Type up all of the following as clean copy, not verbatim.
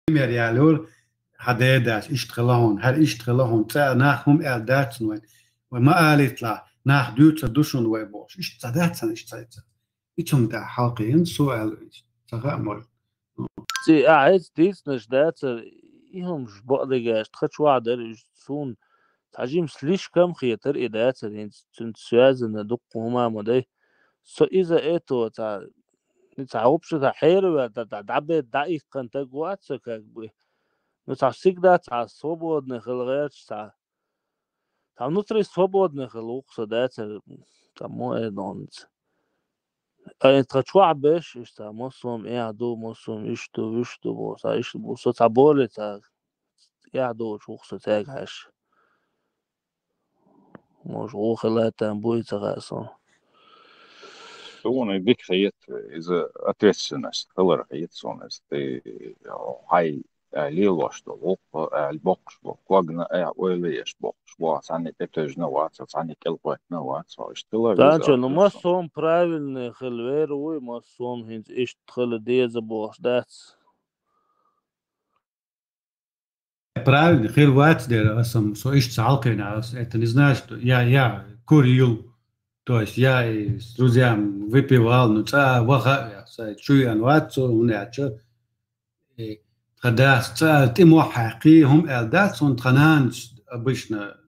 يالور حداداش اشتغلون هل اشتغلون تا ناخهم داتن وين وما قالت لا ناخ دوت دوشون ويبوش اشتداتن اشتداتن اتهم دا حقين سؤال تغامر سي عايز تيسنش داتر إيهم بقدر تخش وعدر سون تعجيم سليش كم خيتر إداتر يعني تنسوازن دق هما مدي سو إذا إيتو تا نتعوبش تا حير تعبد دقيق كنت جوات سكاك بي نتعسيك دا تع صوبود نخل غيرش تع نطري صوبود نخل وقصة داتر تا مو إيدونت أي تخشوا باش إشتا مصوم إعدو مصوم إشتو بوسا إشتو بوسا تعبولي تا إعدو وقصة تاج هاش مش غوخلا تنبوي تغاسون سون بيك خيط إذا أترسنس خلر خيط سونس تي هاي ليلوش تو البوكس بوكواجنا ويليش بوكس وات عني تبتجنا وات عني كلقوتنا وات فاشتلا تانشو no مصوم правильный خلوير وي مصوم هنز إيش تخل ديزا بوس داتس правильно خير وات دير أصلا سو إيش تعلقين это не знаешь что я курил то есть я с друзьями выпивал ну ца ваха чую анватсо унячо خداس ца ты محقي هم элдат он трананс обычно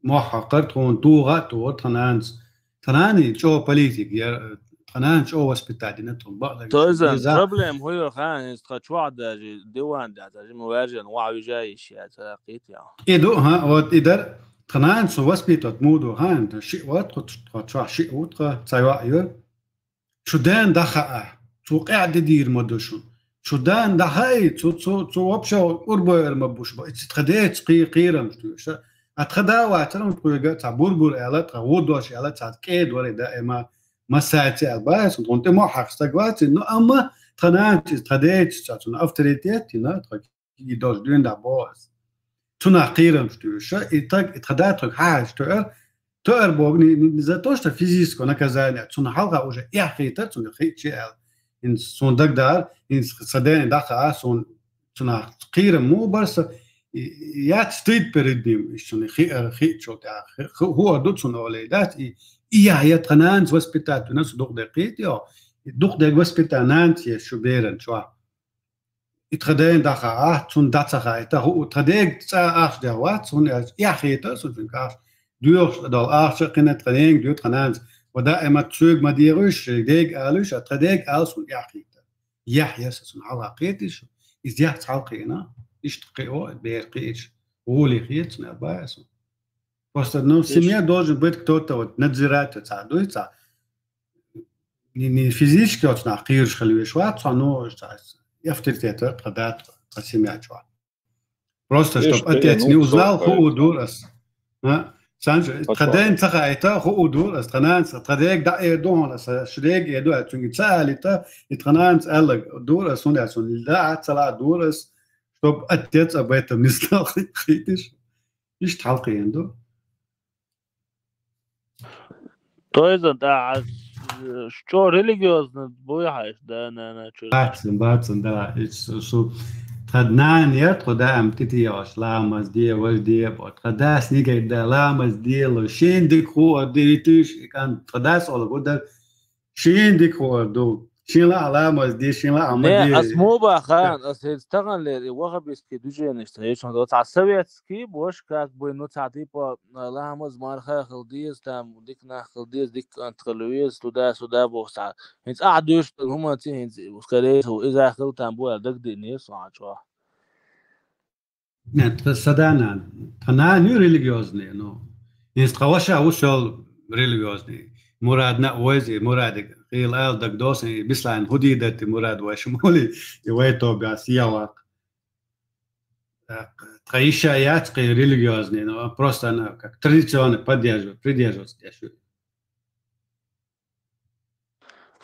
محقق он туга то трананс تراني شو بوليتيك يا تراني شو وسبيتادي نتهم بقى توزن بروبلم هو خان استخدوا ديوان ده مواجهه وعي جايش يا تلاقيت يا إدو ها وإدر تراني شو وسبيتاد مودو هان شيء وات شيء وات تسايوا شو دان دخا شو قاعد يدير مدوشون شو دان دهاي شو وبشو قربو مبوش بقى تخديت قيرم شو أتخداوا ترى تقول تعبور آلات غودوش آلات تعكيد ولا دائما ما ساعتي الباس وانت ما حق استقبلت إنه أما تنانت تخديت تون أفتريتيت هنا يدوش دين دابوس تنا قيرم شو اتخدات حاجة تقر بوغني نزاتوش فيزيس كنا كذا تون حلقة وجه إيه خيتر تون خيت شيء إن سون دقدار إن صدقني دقة سون تون قيرم مو بس يات ستيت بريديم شون خي شو تاع هو دوتسون اوليدات هي تنانز وسبيتات ناس دوق دقيت يا دوق دق وسبيتانانت يا شو بيرن شو اتخدين دخا تون داتسا تا هو تخديق تسا اخ دوات سون يا خيتا سون فينكاش دوش دال اخ قنا تخديق دو تنانز ودائما تسوق ما ديروش ديق الوش تخديق السون يا خيتا يحيى سون علاقيتش از يحت حلقينا اشتقيو بيرقيش ولي خيت نباس просто ну в семье должен быть кто-то вот надзирать это дуется не физически вот на қиырш хлюеш вот но я авторитет продать по семье чувак просто чтобы отец не узнал ху дурас санж траден цагайта ху дурас трананс традек да едон шрек еду чунги цалита и трананс алг дурас он да цала дурас чтобы отец об этом не знал критиш иш талқиенду то есть да что религиозно бояешь да на бацин да су траднан я традам титиош ламас де вальде традас нига да ламас дело шендикхо дитиш кан традас олгода шендикхо до شيلا علامة دي شيلا عمدي نه اسمو با خان اس هستغل لي وغب اسكي دوجي نشتهيش هذا تعسبيت سكي بوش كاك بو انه تعطي با لامز مار خلديز تام ديك نا خلديز ديك انت خلويز سودا بوس انت قعدوش هما تي انت وسكريت واذا خلتام بو دك دي نيس وعشوا نت صدانا انا ني ريليجيوزني نو يستقوش اوشل ريليجيوزني مرادنا وزي مراد قيل آل دك دوسن بسلان هديدة مراد وشمولي يويتو باسياوات تغيشا ياتقي ريليجيوزني но просто она как традиционно придерживаться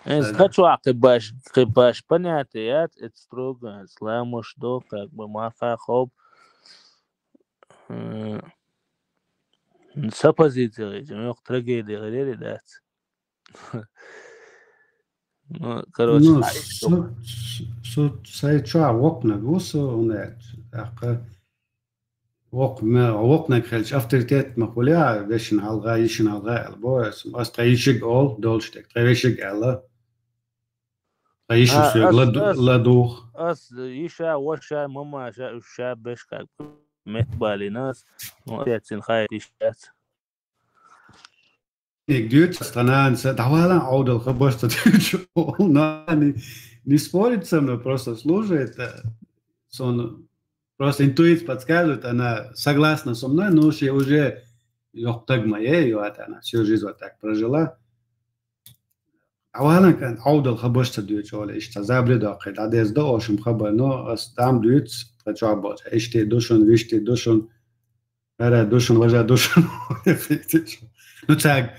я скачу قباش понятият строго исламу что как бы мафа хоб сапозиции جميع трагедии غير ذات ну så säger وقنا بوسو ونات وقنا كرلش أفترتيت مقولة بيشن هالغا يشن هالغا البوس أستريشك أول دولشتك تريشك ألا تريشو سيغ لا دوخ يشا وشا ماما شا بشكا متبالي ناس وياتسين خاير يشات Ik duurt stranaan se давала аудал хабашта тючу нани не спорит со мной, просто слушает, он просто интуиция подсказывает, она согласна со мной, но уже так моей, она всю жизнь вот так прожила. أولا كان عودة خبرت دوت ولا إيش تزابل داقل عدس داشم خبر نو استعم دوت تجربة إيش تدوشن ويش تدوشن هذا دوشن وجا دوشن نتاج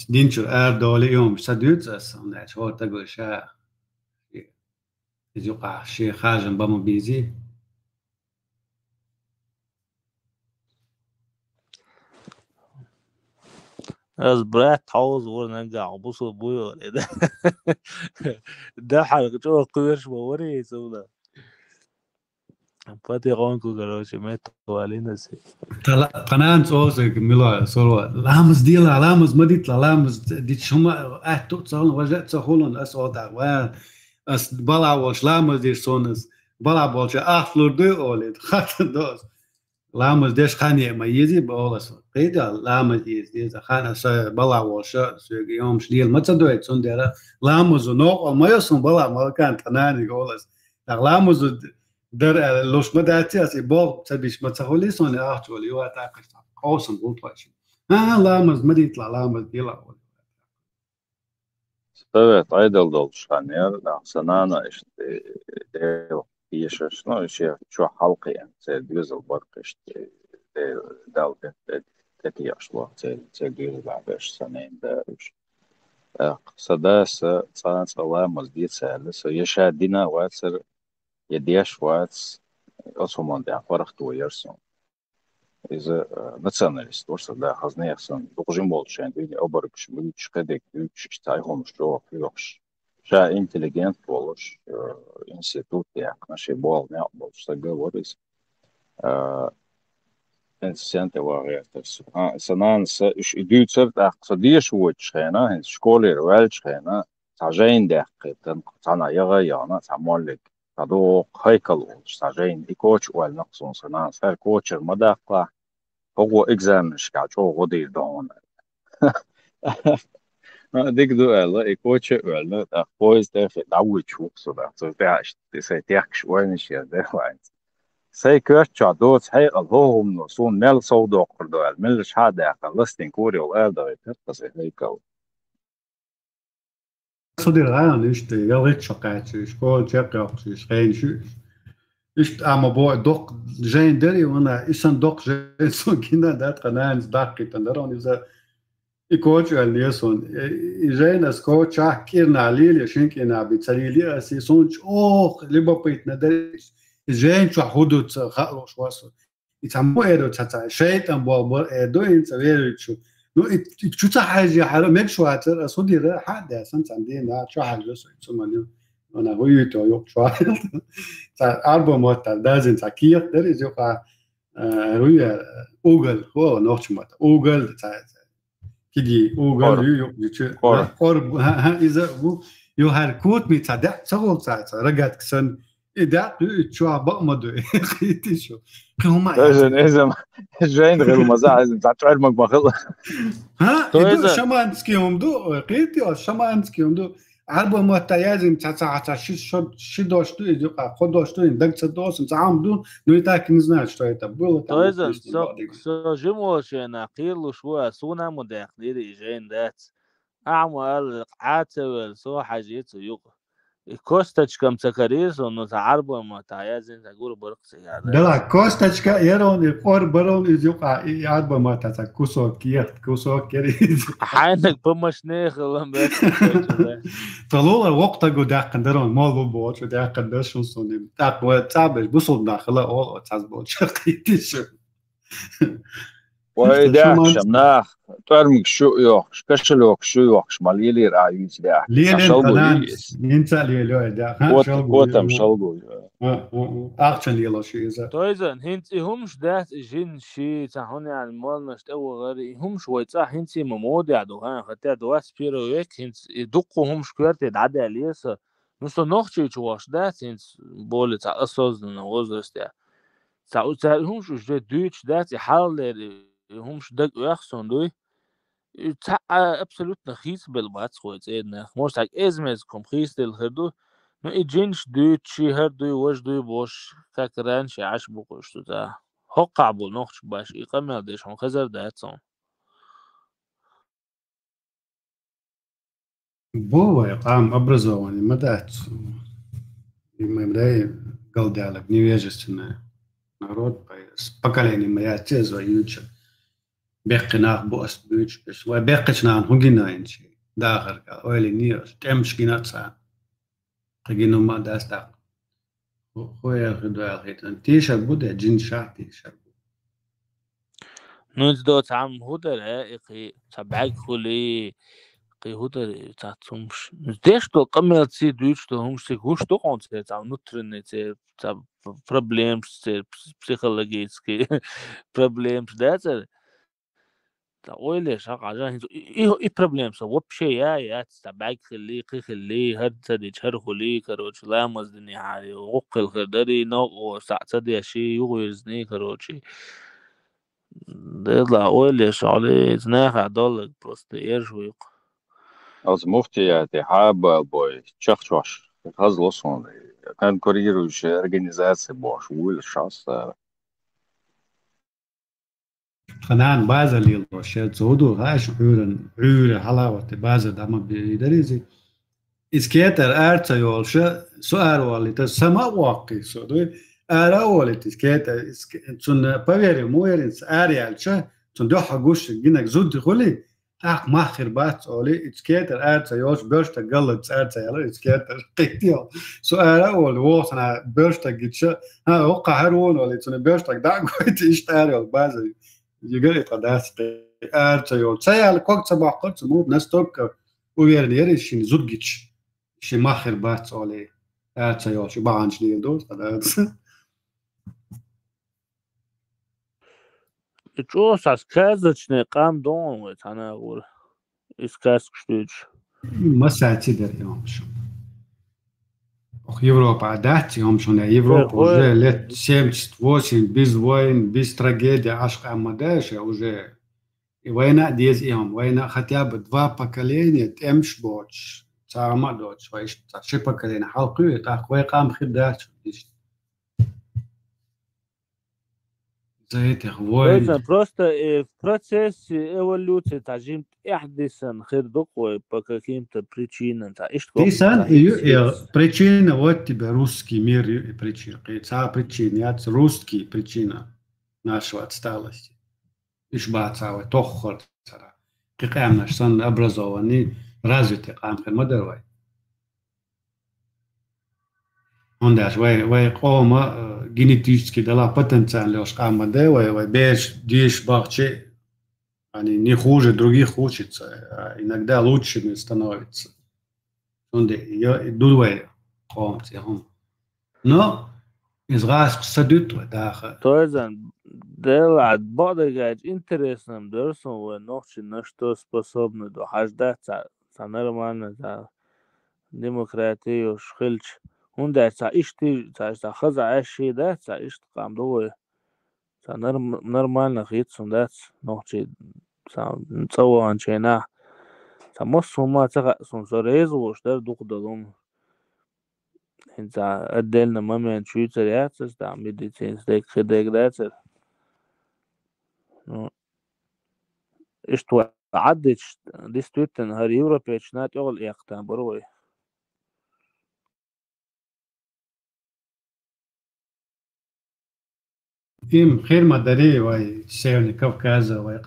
دينشر دولي يوم سدوت أصلا شو تقول شا يزوقع شيء خارج بام بيزي از برات حوز ورنقع بوصل بويو ده حلقة جو قويرش بوري سودا فاتي غونكو قروش ميت والينا سي قناة صوصك ملا صلوا لامز ديلا لامز مديت لامز دي شما توصل وجدت سهولن اسود و اس بلا وش لامز دي سونس بلا بولش اخلور دو اولد خط دوس لامز ديش خاني ما يزي بولس قيدا لامز يز خانه س بلا وش يوم شديل ما تصدقت سندرا لامز نو ما يسون بلا ما كان تناني قولس لامز در لوش مداتي اسي بول تبيش ما تقولي سوني اخولي هو تاكل قوسم قلت واش لامز مديت لامز ديلا Evet, aydal şanyer, sanana işte yaşaş, no işte şu halkı yani, güzel bark işte devlet teti yaşlı, güzel beş seneyinde sadasa sana salamaz diye sağlı, yaşadığına varsır yediyaş vars, o zaman da fark duyuyorsun. إذا националист ورصة خزنة يخصن بقجم بولشان بيجي أبرك شمول شقدك يوش تايهم شلو فيوش شا إنتليجنت بولش إنستيتوت يعني ماشي بول نعم بولش تجا وريس إنسانت وغير ترس سنان إيش إديو صرت أقصديش وش خينا شكولي روالش خينا تعجين دقيق تنا يغيانا تعملك تدوق هيكل تعجين إيكوتش والنقصون سنان صار كوتش المدقة هو إكزام شكاچو غدي دون ديك دو الله إيكوتش ولا أخويز ده دعوة شوف صدا صدقش سيتيكش وينش يا ده وين سيكرت شادوت هاي اللهم نصون مل صودق قردو الملش هذا خلصتين كوري والأرض بس هيكل صديق أنا إشتي يلغيت شقات شكول شقق شقين شو إشت أما بوع دق جين دري وأنا إيشان دق جين سون كنا دات قنانز دقي تندرون إذا إيكوتش اليسون جين أسكوتش كيرنا عليل يشين كنا بتسليلي أسي سونش لبا بيت ندريش جين شو حدود خالوش واسو يتعمو إيرو تتا شيطان بول إيدو إنت ويرو شو نو شو تحاجي حالا ميك شو هاتر أصدي را حدا سنت عندنا شو حاجة سو يتسمى أنا هو يتويق شو أربع مرات دازن تكير در إجوا روي أوغل هو نوش مرات أوغل كذي أوغل يو إذا هو يهركوت متعدد سوول ساعة رجعت كسن إذا شو بقمدو خيتي شو كهما إذا جاين غير المزاح إذا تعرف مقبخل ها إذا شمانسكي هم دو قيتي أو شمانسكي هم دو عربو متيازم تسعة شو داشتو إذا خود داشتو إن دكتور دوسم تعام دون نويتاك نزناش توي تبولو تويزن سو جموش نقيل شو سونا مداخلين إجين دات أعمل عاتل سو حاجيت يوق كوستاش كم سكريس ونتعربو متيازم تقول برقص يعني دلا كوستاش كا يرون القور برون يزوقع عربو متيازم كوسو كريز حينك بمش ناخل طلوع الوقت جو داخل درون مالو بوش داخل درشون صوني تقوى تعبش بصل داخله أول تعزبوش قيتيش وإداك شمناخ ترمك شو يوخش كشلوك شو يوخش ماليلي رأيوش ده ليلين تنانس ينسى ليلو إدا قوتم شلقو أخشن يلا شيء إذا تويزن هنتي همش دات جين شي تاعون يعني مال نشت أول غير همش ويتسا هنتي ممود يعدو ها حتى دواس بيرو يك هنت يدقوا همش كويرت يدعدي عليسا نص نوختي تواش دات هنت بولي تاع أصوز نوزرس ده تاع همش وش دوتش دات يحال همش دق يخسون دوي تاع absolut نخيس بالبات خويت إدنا موش تاع إزمز كم خيس للخدو نو إجينش دوتشي هردوي وجدوي بوش كاكرانش عاش بوقشتو تا هقع بول نوخش باش إقامل ديش هم خزر داتسون بو يقام أبرزو يعني مدات مداي قلدي على بنيويجستنا народ поколение моя теза юча бекнах бос буч бес ва бекчнан хугинаинчи дахар ойли ниос темшкинатса кагину ма даста хоя худал хитан тиша буде джин шахти шар نو إنت تعم هودر إقي تبعك خلي قي هودر تعتمش ديش تو قمل تسي دوش تو همش تكوش تو قانت تعم نترن تعم problems psychologiski problems ده اويلي شاق عجان ايه problems وبشي يا تبعك خلي قي خلي هاد تدي شهر خلي كروش لا مزدني عالي وقل خدري نو ساعة دي شي يغيزني كروشي ده لا اويلي شعلي زناخ عدالك بروست ايرجويق از مفتي حاب بوي تشخشوش هزلوسون كان كوريروش организации бош ويل شاس خنان بازا ليلو شيت زودو هاش عورن حلاوة بازا داما بيدريزي اسكيتر ارتا يولش سؤال والي تسمع واقي سودو ارا والي تسكيتر تون بافيري مويرنس اريالش تون دو حقوش جينك زود خلي اخ ماخر بات اولي اسكيتر ارتا يولش بيرشتا قلت ارتا يلا اسكيتر قيتيو سؤال اول وصنا بيرشتا جيتش ها وقع هرون والي تون بيرشتا داغويت اشتاري بازا يقري قداس ارتا يول سيال كوك صباح قلت مو نستوك ويرنيري شين زودجيتش شي ماخر بات اولي ارتا يول شو بانش دي دول قداس تشوس از كازچني قام دون وتانا اقول اسكاس كشتوش ما ساعتي در يوم شو Европа дати هم شون Европа уже лет 78 без войн, без трагедии, аж амадеш уже и война здесь им, война хотя бы 2 поколения темш боч, сама доч, вайш, ши поколение халкы, так вой кам хидаш. За этих войн. Это просто в процессе эволюции тажим يحدثن خير по каким-то причинам. Причина вот тебе русский мир и причина. Причина, русский причина нашей отсталости. إشباع تأخر ترى كقام نشان أبرزواني رازت قام في المدروي عندش وي قوم جينيتيشكي دلا потенциал لوش قام ده وي بيش ديش باغче они не хуже других учатся иногда лучшими становятся он я дулвай قوم تهم но израск садут даха توزن Del от бодагать интересным дерсом вы ночи на что способны до хождать за нормально за демократию шхильч он да за ишти за хаза аши да за ишт кам до за нормально хитсун да ночи за цаван чена за мосума за сон зорезу что духдалом за отдельно момент чуть реакция да медицинский хедегдатер إشتوا عدش ديستويتن هر يوروبيا شنات يغل إيقتان بروي إم خير مدري واي سيوني كوكازا واي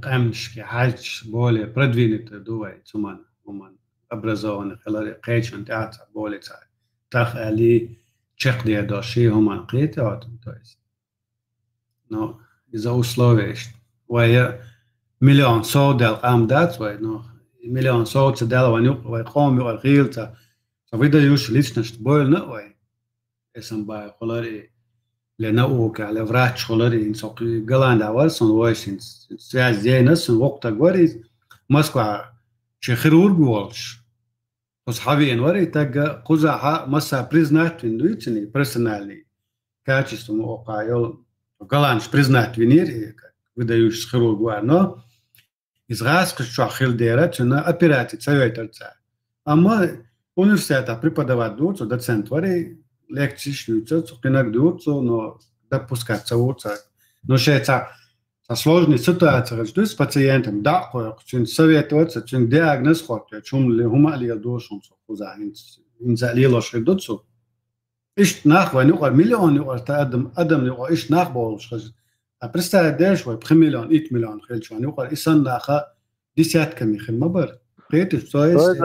قامش كي حاج بولي برادوينت دوي تمان ومن أبرزوان خلال قيتشن تاعتا بولي تاخ ألي تشق دي داشي همان قيتا واتم تويس نو إذا أسلوبيش وهي مليون صوت دل قام دات وينو مليون صوت دل ويقوم ويقيلتا فبدا يوش ليش بويل نقوي اسم باي خلاري لنقوك على فراتش خلاري إن سوقي قلان داورسون ويشين سياز زينس وقتا قوري مسكوا شخيرور بولش أصحابي إنوري تاجا قزعة مسا بريزنات إندويتني برسونالي كاتشستو موقعيول قلانش بريزنات وينير بدايوش شخيرور بوارنو إزغاسك شو خيل ديرة تنا أبيراتي تسوي ترتاع أما университета преподавать дуцу, доцент вари, лекции шлются, цукинак дуцу, но допускаться уца. Но сейчас со сложной ситуацией, что с пациентом, да, кое-что советоваться, что диагноз хоть, чем ли гумали душом, куда инзалило шедуцу. Ищ нах, ваня, миллион, адам, ищ нах болш. А представь, дешь, вы 3 миллион, 8 миллион, хельчу, ваня, исан наха десятками химабар. Это что есть?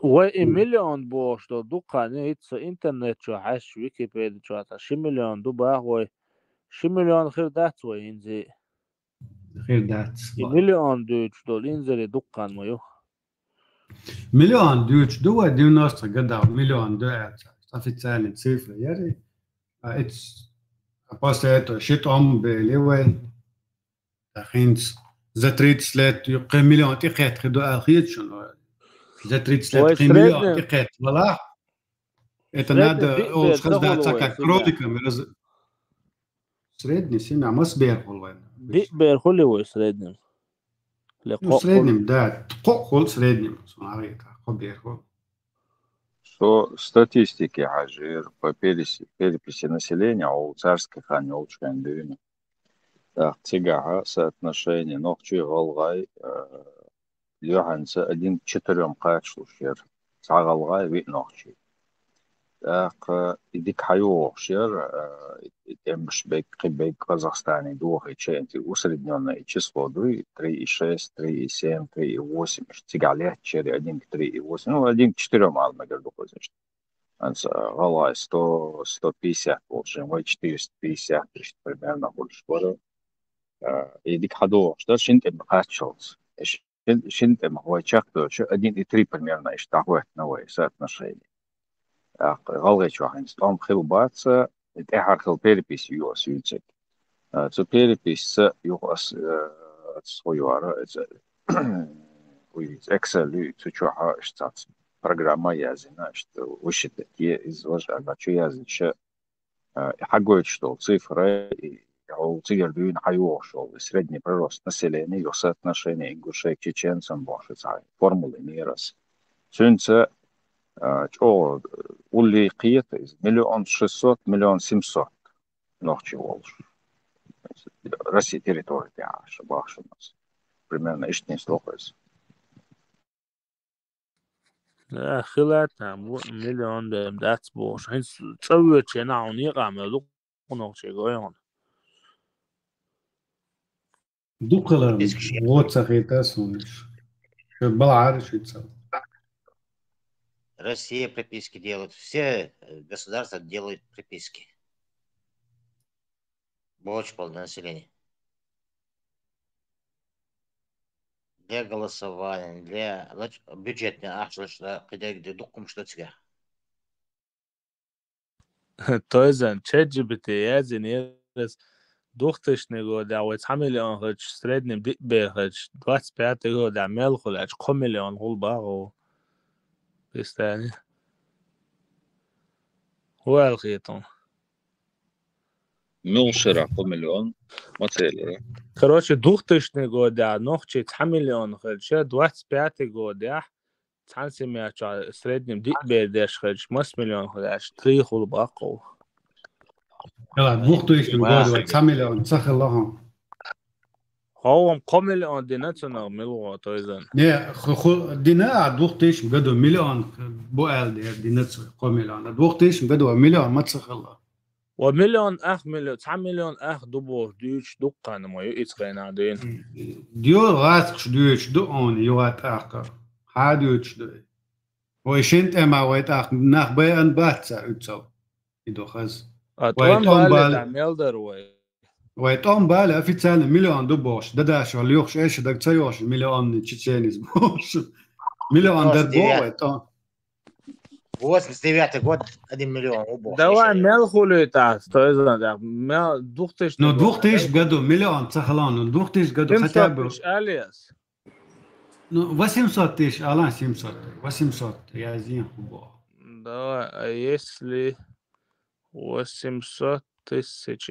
ومليون بوش دو دقاني هيتس انترنت شو حش ويكيبيديا شو هتا شي مليون دو باغوي شي مليون خير دات وينزي خير دات مليون دوش دول ينزل دقان ميو مليون دوش دو 90 قدر مليون دوات في ثاني صفر يري اتس ابوستيتو شيت بليوين تخينس زتريت سلات يقي مليون تقيت خدو اخيت شنو إذا تريد 3 مليون تقيت ولا إتناد أول خز ده تسكع كروديكا مرز سريدني سمع مصبير خلوين بير خلي وسريدني سريدني ده قول سريدني صنعيك خبير خل Что статистики хажир по переписи населения у царских они очень дюйны. Так, тяга соотношение ногчи голгай ليوحنس أدين 4 قاتشو شير تعالغاي بينوخشي إديك حيو شير مش بيك قزاقستاني دوخي شيء أنت وسردنيونا إيشيسلو دوي 3.6 3.7 3.8 مش تيجي عليها شير أدين 3.8 ну أدين 4 معلومة قال دوخي زين أنس غلاي 150 получаем وي 450 примерно больше برا إديك حدو شتر شنت بقاتشلز شنت ما هو شاكتو شو أدين 3 примерно إشتاقوات نوعي соотношение غلغي شو حنستهم خلبات إتحار خل بيربيس يوس يوتسك تو بيربيس يوس تسويوارا ويز إكسل تو شو ها إشتات программа язина что высчитать из важного что язин ش حقوق что цифры أو تقدرين حيوشوا средний прирост населения и соотношение ингушей к чеченцам больше царь формулы мирос сунца что улли قيت из 1 600 1 700 ночи волш Россия территория шабаш у нас примерно иштин слухается خلاتنا مليون دم دات بوش هين تسوي تشينا عني قاملو نوشي غيون دوكلر вот сахитас униш балар шица Россия приписки делает, все государства делают приписки. Очень полное население. Для голосования, для бюджетных ахшлы, что где докум что тебе. То есть ChatGPT язинерс دوختش نگاه دعوت همه هج سردنیم دی به هج 25 گو دعمل خلاج کمیلیون هول باغو بستانی هو الخيطون ملشرة مليون ما تسأل короче دوختش نگاه دع نخچه همه هج 25 گو دع تانسی میاد سردنیم دی به دش هج مس میلیون خلاج 3 هول باغو يلا بوختو إيش نقول وتسميلون صح اللهم هو مليون ديناتنا ملوا تويزن نه خو دينا بوختو إيش بقدو مليون بوال دينات مليون بوختو إيش بقدو مليون ما تصح الله ومليون أخ مليون 9 مليون أخ دبو دوش دقان ما يتقين عدين ديو غاسق دوش دقون يوات أخر حادوش دو ويشنت أما ويت أخ نخ بيان باتسا أتصو يدو خز أتوان بالي تعمل دروي ويتقوم بقى официально مليون دبوش دداش ولا يوخش ايش دك تسيوش مليون تشيتشينيز بوش مليون دد بو ويتقوم 89 год 1 миллион убох. Давай мелхули так, что я знаю, мел 2000 Ну год. 2000 году миллион цахалан, ну 2000 году хотя бы... Алиас. Ну 800 тысяч, алан 700, 800, я зин хубо. Давай, а если 800 тысяч?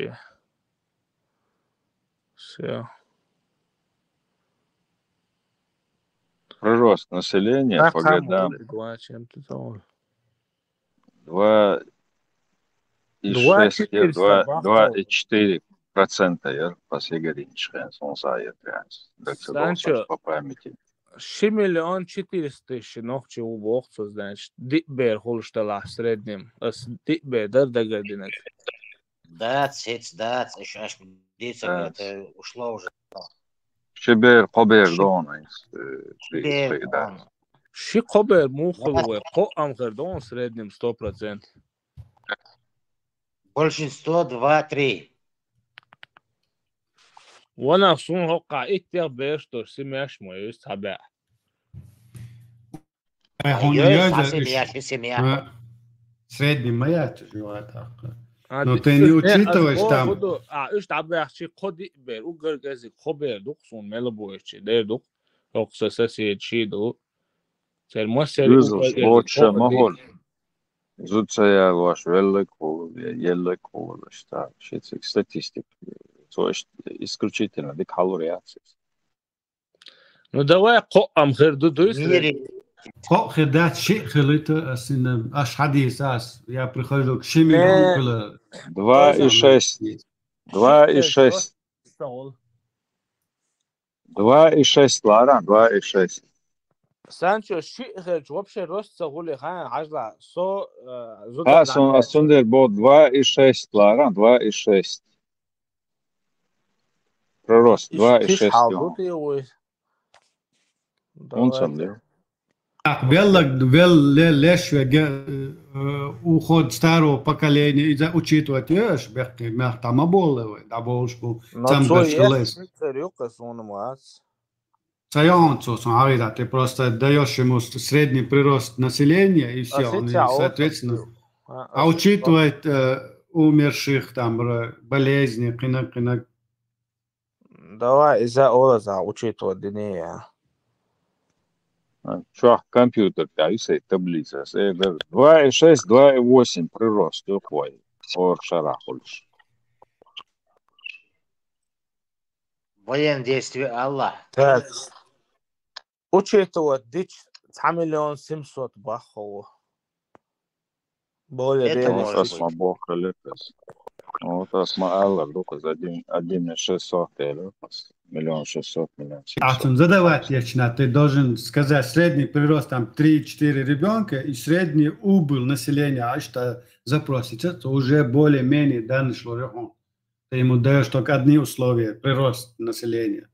Все. Прирост населения по годам 2,4% посегаринчхэн сонсает Санчо, по памяти. 6 миллион 400 тысяч ногчи убохцу, значит, дикбер холштала в среднем. Дикбер, да, догодинок. Дац, еще аж дится, это ушло уже. Шибер, Хобер, Дон. Ши Хобер, Муховой, Ко Амхердон в среднем 100%. Большинство 2-3. وانا صون هوقع اتيا بيشتو سمياش مو يستحبع Средний маят живота. Но ты не учитываешь там. ايش تعبع شي قدي بير وغرغزي خبر دوقسون ملبوش دير دوق اوكسسسي شي دو سير مؤثر лучше могol. Изучая ваш великую статистику. То есть исключительно декалориация. Ну давай قام غير دو خدات شيء خليته أصلا أش حديث أس يا بريخلوك شيء مليون كله 2,6 لاران 2,6 سانشو شيء غير جواب شيء روست تقولي خان عجلة سو سوندر بود 2,6 لاران 2,6 прирост 2,6 он сам да лишь уход старого поколения из-за учитывать ешь бехки мехтама болы да болшку там бешкалес Саянцо, смотри, ты просто даешь ему средний прирост населения и все, он, соответственно, а учитывать умерших, там, болезни, кинок. Давай из-за олаза учитывать дней. Что компьютер, если таблица, 2,6, 2,8 прирост, какой? Шарахульш. Военные действия Аллах. Так. Учитывать 9 миллион 700 бахов. Более Это может быть. Вот Аллах, только 1,600 миллион 600, миллион 700. Задавать вечно, ты должен сказать средний прирост там 3-4 ребенка и средний убыль населения, а что запросить, это уже более-менее данный шло. Ты ему даешь только одни условия, прирост населения.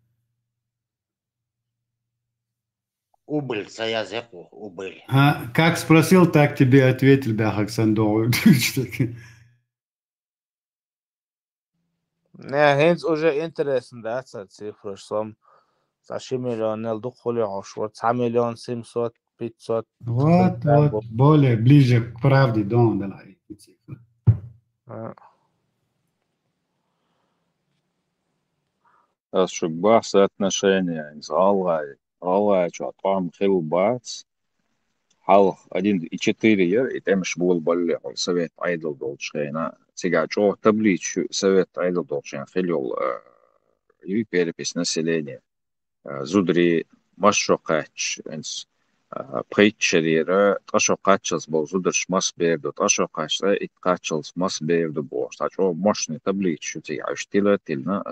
Убыль, заязеку, убыль. Как спросил, так тебе ответил, Бяхак Сандов. Не, хенц уже интересно, да, цифры, что 6 миллионов дохули, а что 9 миллион 700, 500. Вот, более ближе к правде, да, эти цифры. Чтобы было соотношение из Аллаха, что там хилбац, хал 1,4 и там шбул более совет айдл долчейна. Сега что табличу совет айдл долчейна хилил и перепись населения. Зудри машокач, притчерира, ташокачс был зудрш масберду, ташокач и качс масберду бош. Так что мощный табличу сега штилательно,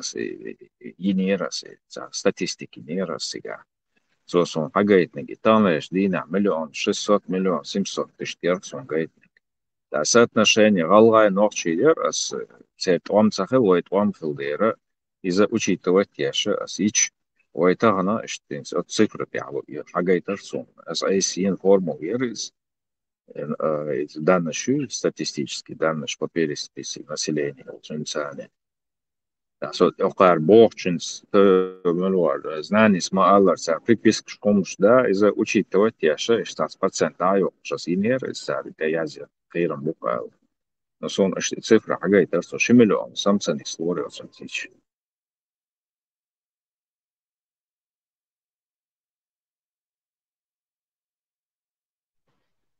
инерасы, статистики нерасига. Zo'n hagaytnegi tanleš dina 1,6 миллион 700 тысяч son gaytnek. Da соотношение галгай норчидер as цет омцахе войт омфилдера из-за учитывать яше as ич вайтагана иштинс от цифры пябу я hagayтер сон as ICN формул из данные статистические данные по переписи населения Улчинцане. Tāsot oqar bohčins melor знаnis маалар са приписк шкомуш да из учитывать яша штат процентаю шас инер из сари таязя خيرا بقى نصون صفر حاجة يترسو شملوا سامسونج ستوري وصنتيش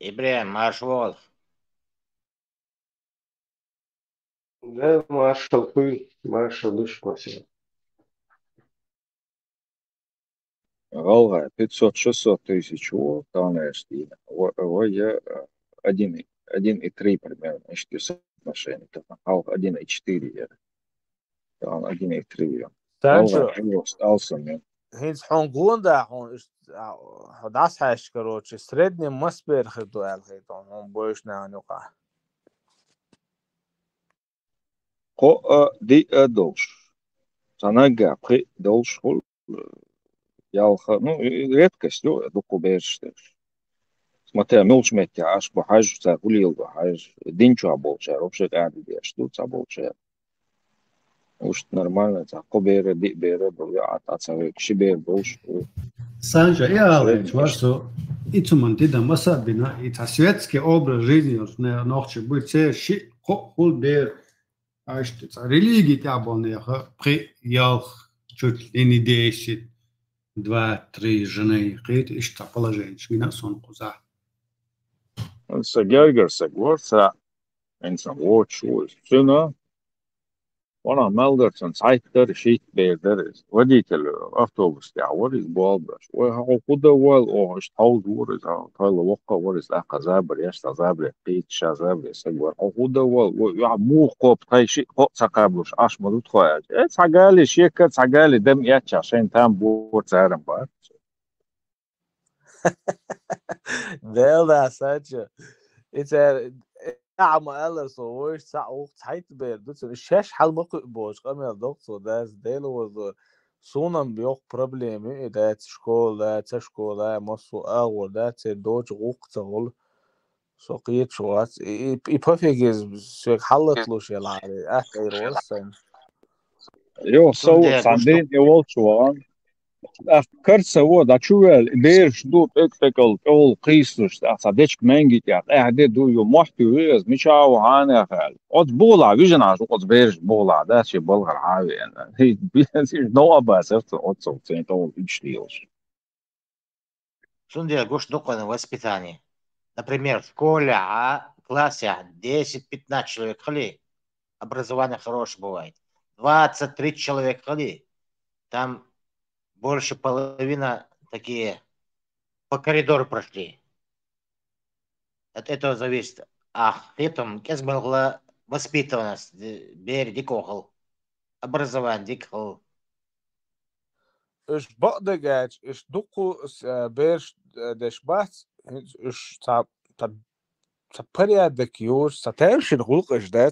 إبراهيم مارشوال Да, маршал хуй, маршал душ спасибо. غالغا 500-600 тысяч вот конечно я 1,3 примерно если соотношение غالغا 1,4 я 1,3 غالغا Санчо, حلو алсам هينز حون دا حون حداس حاش كروتش سردني مسبر خدو الخيطون هم بوش نانوقا قو دي долж санага при долж ялха ну редкость дуку бежишь смотря мелчмети аш бахаж за гулил бахаж динчу аболча вообще гады деш тут аболча уж нормально за кобере ди бере бля атацаве кшибер болш Санжа, я средний варсо, и цуманти да масабина, и та светский образ жизни, не ночи будет все ши, хул бер, а что религия тябоне, при ялх чуть ли не 10, 2-3 жены, это и что положение, швина сон куза. са гергер са горса инсан watch цена وانا مالدرسون سايتر شيت بيردرس водитель автобус يا وريز بالبرش وهو كده او اشتاول وريز طال وقا وريز اخا زابر يشتا زابر قيت شا زابر سجور او كده يا مو قوب تاي شي قو سقابلوش اش مدود خواج سقالي شيكر سقالي دم ياتش عشان تام بور زارم بار ديل Sancho it's a عم قال صوش ساعة ساعت بيردوس الشاش حال مقو بوش قام يدوق ده ديل was سونم بيوق بروبليم ده تشكول ده تشكول ده مصو اول ده تدوج غوق تغل سوقيت شوات اي بوفيجز شيك حلت له شي العادي اخير وصل يو سندي صوت قشطو عندين يولشوان كرسة ودا شوال بيرش دوت اكتكل اول قيسوش صديق منجي تاع قاعد دو يو محتي ويز مشاو هانا خال قد بولا فيجن عشو قد بيرش بولا ده شي بلغ العاوي يعني هي نو ابا سرت قد صوتين تو اشتيوش Сунде гуштуканы воспитание. Например, в школе, в классе 10-15 человек хали. Образование хорошее бывает. 20-30 человек хали. Там больше половина такие по коридору прошли. От этого зависит. Ах, летом кез была воспитанность. Бер дикохал. Образование дикохал. اش بقدر اش دوكو بيرش دش بات اش تا بريا دكيوش ستايش الغلق اش ده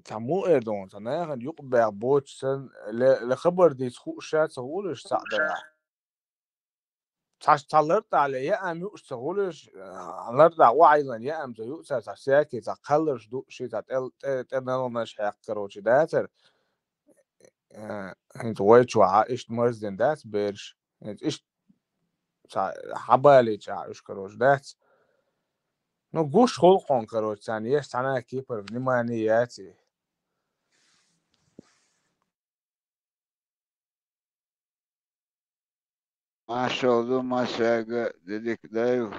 تا مو اردون تا ناغن يقبع بوش سن لخبر دي تخوق شات سهولش سعدا تعلرت على يأم يوش سهولش علرت على وعيزا يأم زيو تا ساكي تا قلرش دوق شي تا تنالنش حيق كروشي داتر هنت ويتشو عايشت مرزدن دات بيرش هنت ايش حبالي ايش كروش دات نو جوش خلقون كروش يعني يش تانا كيبر نمانياتي Maşallah maşaga dedik dayı.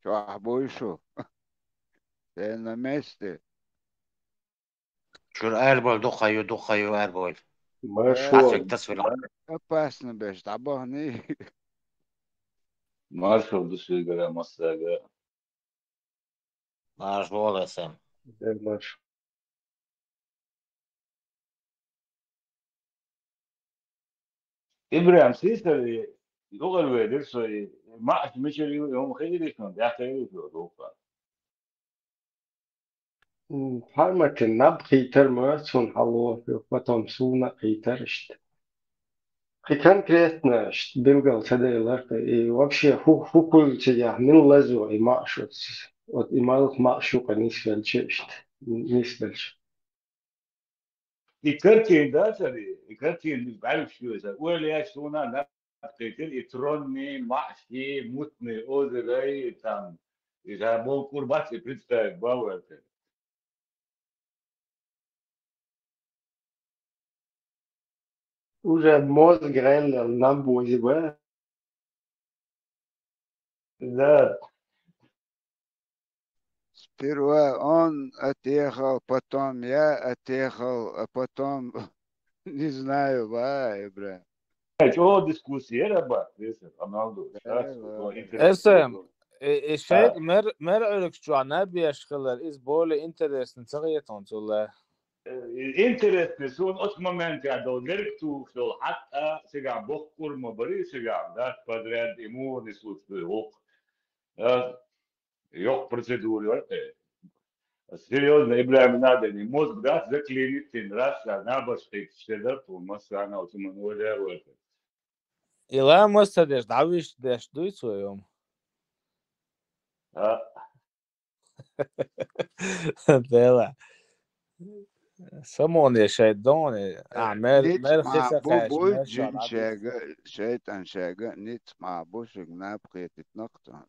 Çok boyuşu. Sen mesti. شو الأربول دخيو أربول. Маршал, عفك تصوير. Опасно беш, табахни. Marshall dışarı masaya Марш волосом. да, маршал. İbrahim sister لغة verir ما مش يوم خير يكون ده خير يكون Парма наб хитер мэрцун халуа потом суна хитершт. И конкретно билгал цадейлар и вообще хукул я мин лазу и машут. Вот и малых машука нисвельчешт. Нисвельч. يكرتين ده سري يكرتين بعرف شو إذا ولا شونا نبتكر يتروني محشي متني أوزري تام إذا مو كوربات يبريتك باور وجا موز جريل النبو يبقى لا Сперва он отъехал, потом я отъехал, а потом не знаю, бля. شو ديسكوسيرا بقى لسه عملوا اسم الشيء مرعلك شو عنابي اشغل is بولي انترست نتغيتون ولا الانترست نسون اوتومامنت يعني لو لركتو شو حتى سيجا بوكور مبري سيجا ده فادراد امور نسوت بوك يوك بروسيدور ورته سيريوزنا ابراهيم نادني موز بدات ذكلي تنراس نابش تشتدر ومسا انا اوتومانولا ورته إلا مستدش دعويش داش دويتو يوم ديلا سموني شيطاني أعمال نيت مع خيسة قاش بوبو ماشي جن على شاقة شيطان شاقة نيت مع بوش جناب قيت تنقطع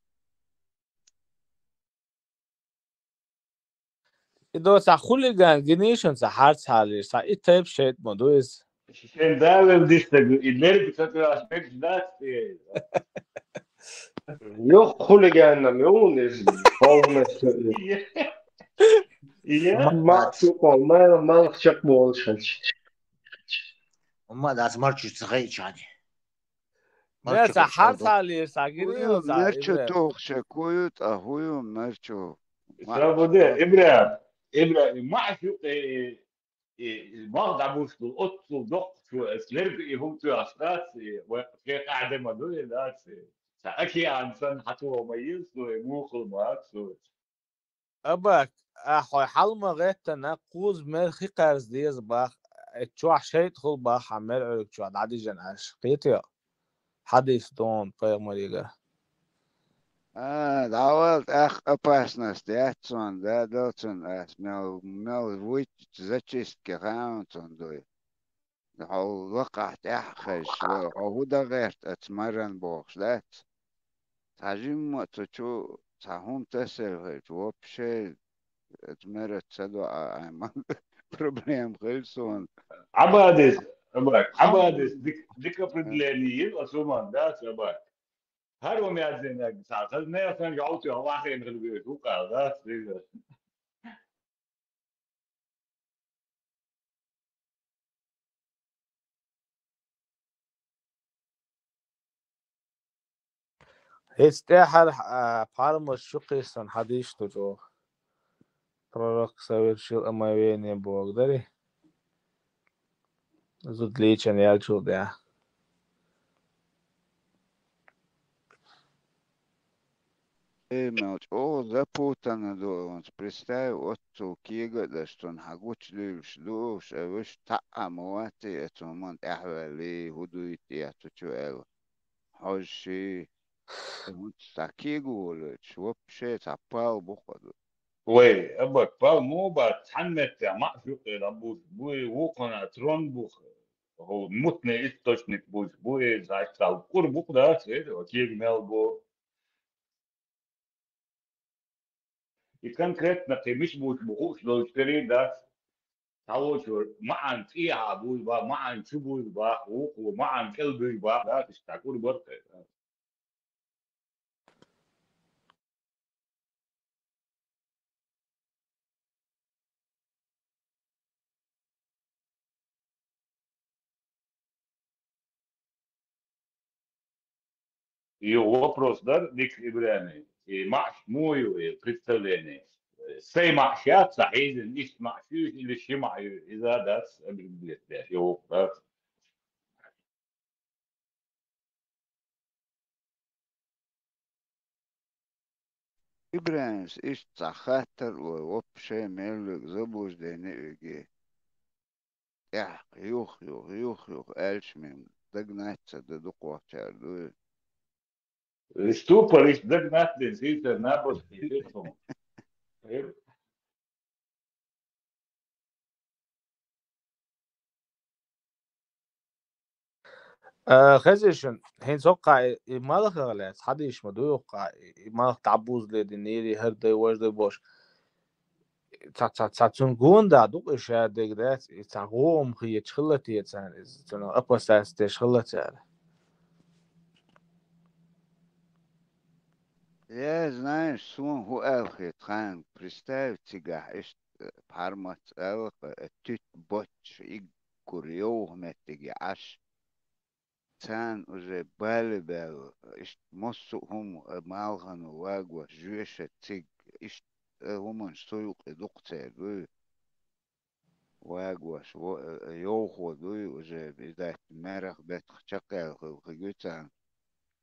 إدو سخولي جان جنيشن سحارت حالي سا إتايب شيط مدويز شين داوم ديستك اللي بتفكر اشبك ذات يخ خلقانا ميونس قومس ما تقول ما شك بولش وما داس مرشو تغيش يعني لا سحارت حالي سا جنيو سا مرچو إبراهيم توخ شكويت أهويو مرچو سابوده ابراهيم ما شو ما دعوش القط والضغط شو سلرب يهم تو اشتات وكيف قاعده ما دول ذات ساكي عن سن حتو ميز مو خلمات أباك أحوي حلمة غيتا ناقوز ملخي قارس ديز باخ اتشوح شيط خل باخ عمال عرق شو عدي جناش قيتيا حديث دون طيب مريقا دعوالت أخ أباسنس دياتسون دا دوتسون أس ميل ويت زاتشيست كغاونتون دوي هو وقعت أحخش وهو دا غيرت أتمرن بوخش دات تاجيم تشو تاهم تسر وبشي اتمرت سدو عمان بروبليم خلصون عبادس ديك بريدلانيين وسومان ذات عباد هارو يازين ساعه ما كان يعطي واحد من البيت وقع ذات هستاحر بارم الشقي سن حديش تجو пророк совершил омовение благодари زود ليچن ялчул да Мелч, о, запутано долонс. Представь, отцу кига, да что он хагуч люш, душ, а виш та амуати, это момент ахвали, худуити, это чуэл. Хожи, вот такигу, лыч, вообще, запал бухаду. وي ابك باو مو بتحمت ما شو ربوش بوي وقنا ترون بوخ هو متنا استوشنك بوش بوي زاي تاو كور بوخ ده سيد وكيل ميلبو يكونكريتنا مش بوش بوخش لو اشتري ده تاو شو ما عن فيها بوش با ما عن شو بوش با وما عن كل بوش با ده تشتاكور بركه И вопрос, да, Ник Ибрани, и маш мою представление. Сей машат صحيح مش معشوش اللي شي معي إذا داس بالبلد ده يو Ибранс, иш цахатер, вообще, мелюк, забуш, да не уги. Ях, юх, эльшмим, догнаться, да дуквачар, дуй. ступор их догнать лезит на бошки тетом. خزيشن هين سوقع مالخ غلات حديش ما دو يوقع مالخ تعبوز لدنيري هردي وجدي بوش تاتسون دا دوق إشادك دات تاغوم خي تشخلتي يتسان تنو أبوستاس تشخلتي على Я знаешь, сон хуэлхи тхан представь тига ишт пармат элха тют боч и курьёв меттиги аш تان уже بالبال اشت مصو هم مالغن واقوى جوشة تيج اشت هم سويق دقتة دو واقوى يوخو دو уже بداية مرخ بتخ شقل خجوتان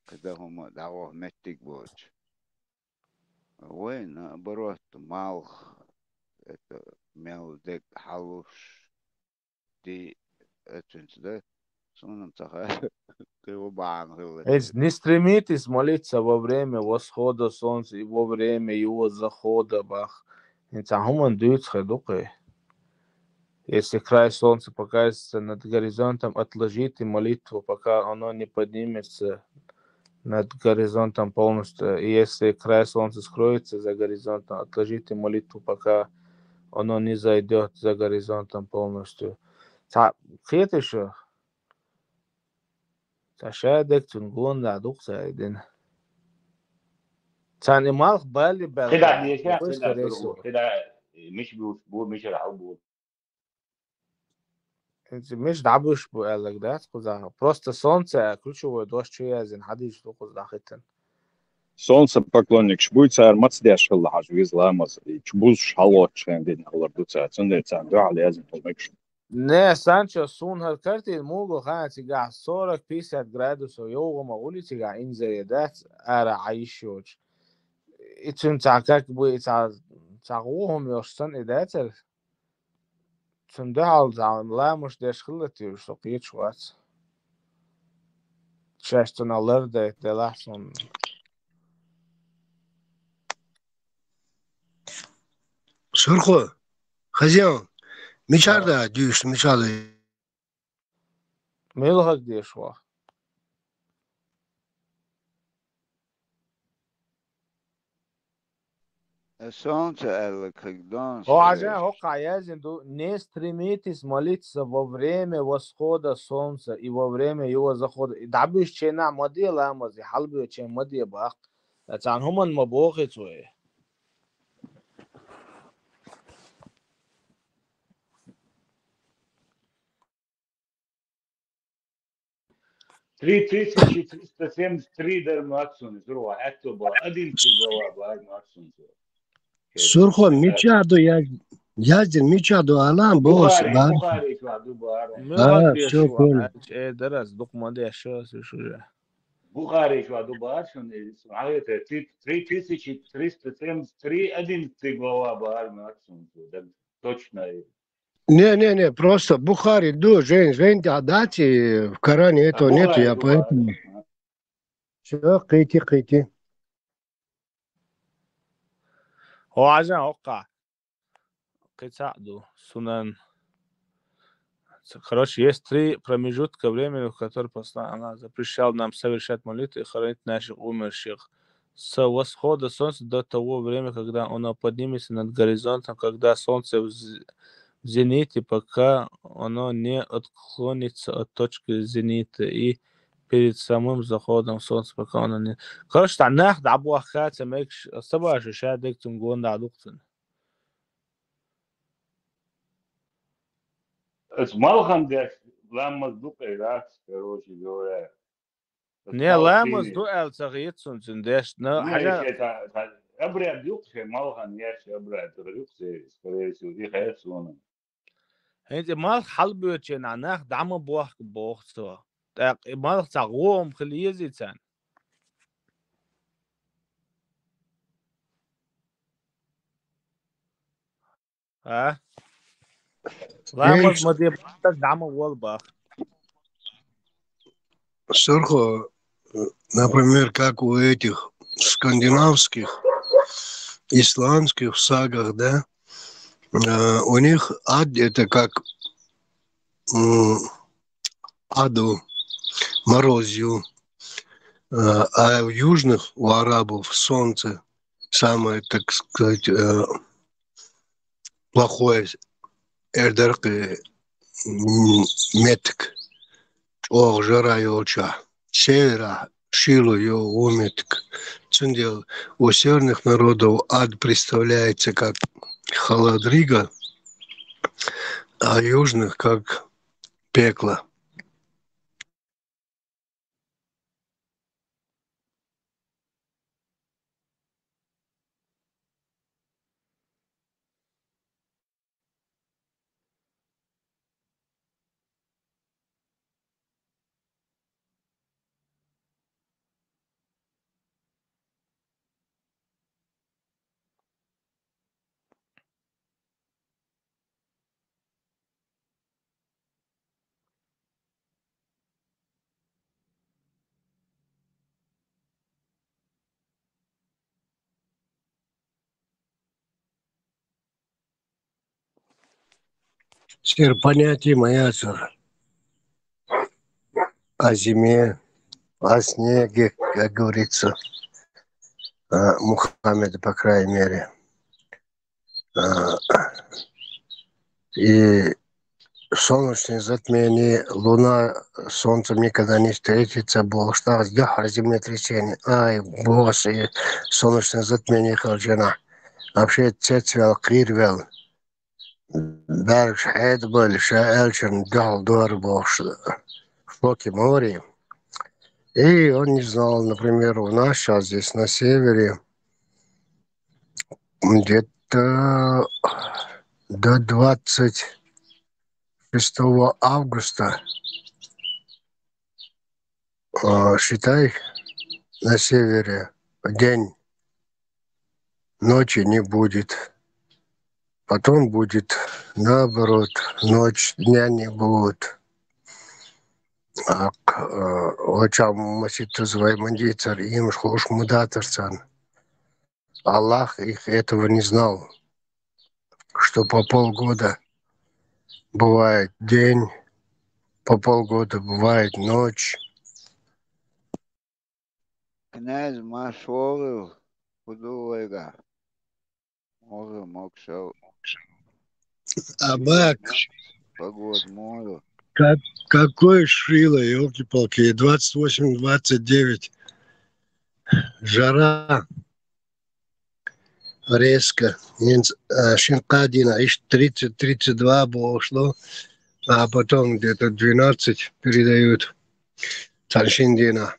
كده هم دعوه متيج بوج وين بروت مالغ ميل ديك حلوش دي اتنس ده سونم تخيل Не стремитесь молиться во время восхода солнца и во время его захода, бах. Если край солнца покажется над горизонтом, отложите молитву, пока оно не поднимется над горизонтом полностью. И если край солнца скроется за горизонтом, отложите молитву, пока оно не зайдет за горизонтом полностью. Хет еще. تشادك تنقون لعدوق سايدين تاني مالخ بالي خدع ديشا خدع ترغو خدع مش بوسبور مش العبور انت مش دعبوش بقالك ده تخزع просто солнце ключевое дождь чуязин حديش تخز داختن Солнце поклонник шбуйца армацдяш хыллахаш визламаз чбуз шалот шендин халардуца цундеца дуа лязим толмекш Не, Санчо сунхар карти муго хатига 40-50 градусов يوغما улитига инзаедат ара عايشوج итун как бы цагуум ёшсан эдатер цундал зам ламуш дэшхлати что пичвац часто на лерде деласон Сурхо хозяин мечарда дюш мечалы мелхак дешва Солнце это когда Ожа хока язинду не стремитесь молиться во время восхода солнца и во время его захода. Дабиш чена мадия ламази халби чен мадия бах. Тан хуман мабохи цуе. 3373 درماتسون زروا حتى با ادين تجوا با ماتسون Сурхо мечаду яздин мечаду алам бос бар. بخاري شو عدو بار Все понял. درس دوق مادي اشياء شو بخاري شو عدو بار شو عايت 3373 ادين تجوا با ماتسون ده точно. Не, просто Бухари, жень, дати в Коране этого нету, я поэтому. Все, кыти. هو عشان اوقع قطعду сунан. Короче, есть 3 промежутка времени, в которые она запрещал нам совершать молитвы и хоронить наших умерших. С восхода солнца до того времени, когда оно поднимется над горизонтом, когда солнце в зените, пока оно не отклонится от точки зенита, и перед самым заходом солнца, пока оно не... Короче, танах дабу ахаца мекш собашу шадек тунгон дадуктен. اسمالهم ده لما صدق إيراك كروش جورا Не ламас дуэл цагитсун зиндеш на حاجة أبرد يقصي مالهم ياش أبرد يقصي скорее دي خيسونه هنت مال حلبو تشين عناخ دعم بوخ بوختو مال تغوم خليزيتان ها ламас модеб дعم волба Сурхо, например, как у этих скандинавских, исландских сагах, да, у них ад это как аду, морозью. А у южных, у арабов солнце самое, так сказать, плохое. Эрдерки метк. О, жара и оча. Севера, шилу и уметк. Цундел у северных народов ад представляется как холодрига, а южных как пекло. Теперь понятие моя о зиме, о снеге, как говорится, Мухаммеда, по крайней мере. И солнечное затмение, луна с солнцем никогда не встретится, Бог что землетрясение. Ай, боже, солнечное затмение холжена. Вообще, цецвел, кирвел. Дальше, это были, шаэльчен, дал, дор, бог, шлоки море. И он не знал, например, у нас сейчас здесь на севере где-то до 26 августа, считай, на севере день, ночи не будет. Потом будет наоборот, ночь, дня не будет. Очам маситу зваймандицар, им шхуш мудатарсан. Аллах их этого не знал, что по полгода бывает день, по полгода бывает ночь. Князь Машоров, худого мог Абак, погод морю. какое шило, елки-палки, 28-29, жара резко. Шинкадина, 30-32 было шло, а потом где-то 12 передают Таншиндина.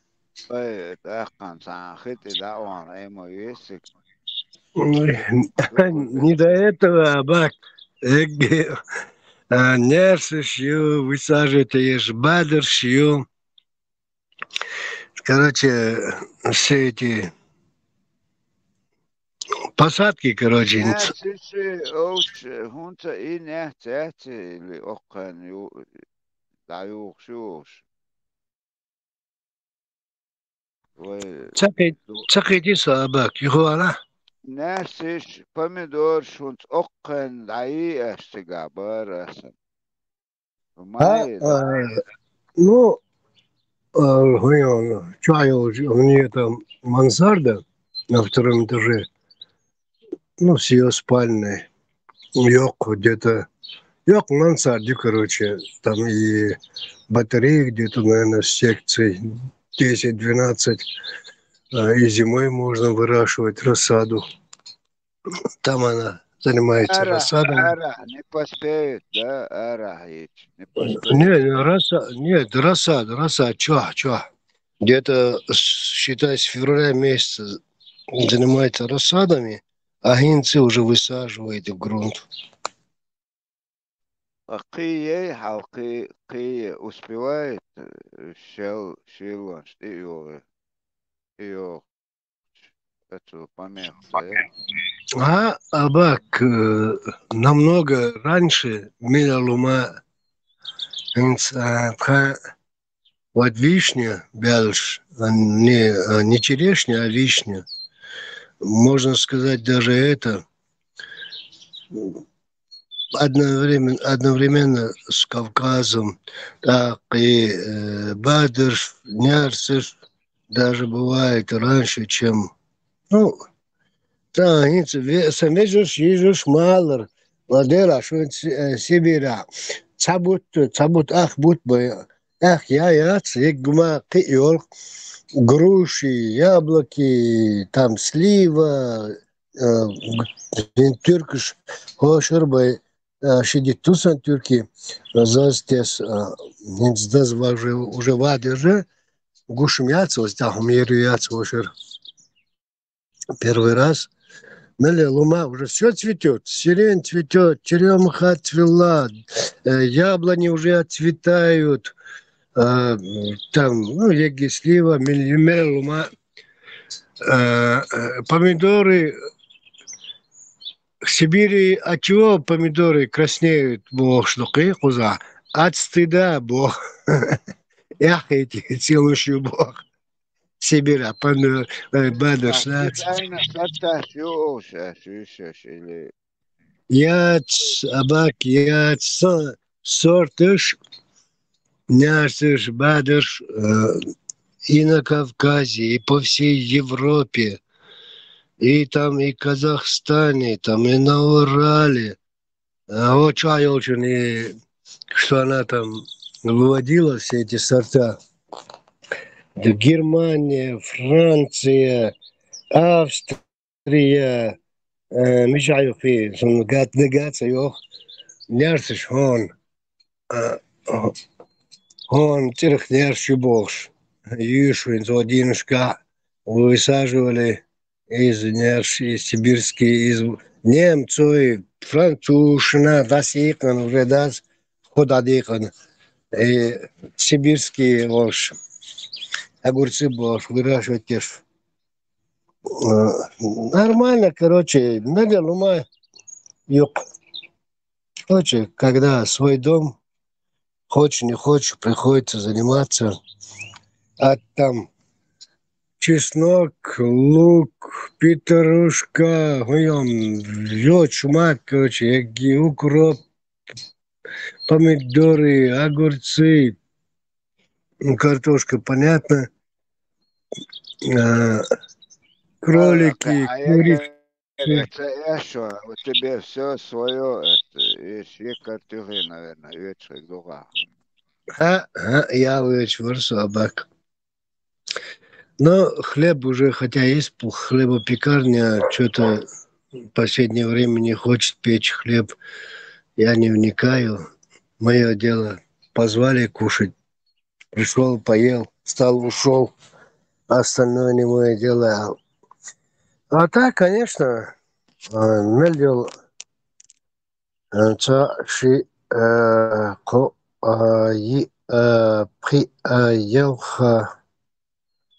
Не до этого, Абак. Нерсы шью, высаживаешь бадр шью. Короче, все эти посадки, короче. Нерсы хунта и нехтяти или окан даюк шуш. Цакайте Абак, юхуана. Нерсиш помидор шунт окан даи эштига барасан. Ну, чаю у нее там мансарда на втором этаже, ну, с ее спальной. Йок где-то, йок в мансарде, короче, там и батареи где-то, наверное, с секцией 10-12, и зимой можно выращивать рассаду. Там она занимается рассадой. Не поспеет, да, не поспеет. Нет, рассада, чё? Где-то, считай, с февраля месяца занимается рассадами, а гинцы уже высаживает в грунт. Какие успевает шел ее эту помеху, да? Абак намного раньше Милалума вот вишня, бялш, не черешня, а вишня. Можно сказать, даже это одновременно с Кавказом, так и Бадыш, Нярсыш, даже бывает раньше, чем... Ну, да, видишь, ежешь малыр, ладера, что Сибиря. Цабут, ах, будь бы, ах, я, цигма, киор, груши, яблоки, там слива, тюркиш, хошер бы, шидит тусан тюрки, застес, нецдаз уже вадерже, гушем яца, остахом ерю яца, хошер. Первый раз. Нале, лума, уже все цветет. Сирень цветет, черемуха отцвела, яблони уже отцветают. Там, ну, еги слива, мельмер, лума. Помидоры в Сибири, от чего помидоры краснеют, бог штуки, куза? От стыда, бог. Ях, эти целующий бог. Сибирь, бадершнац. Яц, абак, яц, сортыш, няшыш, бадерш, и на Кавказе, и по всей Европе, и там, и Казахстане, там, и на Урале. А вот очень, и что она там выводила все эти сорта. Да Германия, Франция, Австрия, مش عارف ايه قاعد يوخ نيرسش هون ترخ نيرش بوش يشوين зодинушка высаживали из нерш, из сибирские, из немцев, францушна, дасикан, уже дас, ходадикан, и сибирские вош, огурцы бош, выращивать кеш. Нормально, короче, много лума, юг. Короче, когда свой дом, хочешь, не хочешь, приходится заниматься. А там чеснок, лук, петрушка, чумак, короче, укроп, помидоры, огурцы, картошка, понятно, кролики, курицы. Это что? У тебя все свое, это, и картофель, наверное, вечер, дуга. Я вычвор собак. Но хлеб уже, хотя есть хлебопекарня, что-то в последнее время не хочет печь хлеб. Я не вникаю. Мое дело. Позвали кушать. Пришел, поел, встал, ушел. Остальное не мое дело. А так, конечно, мельдел ши при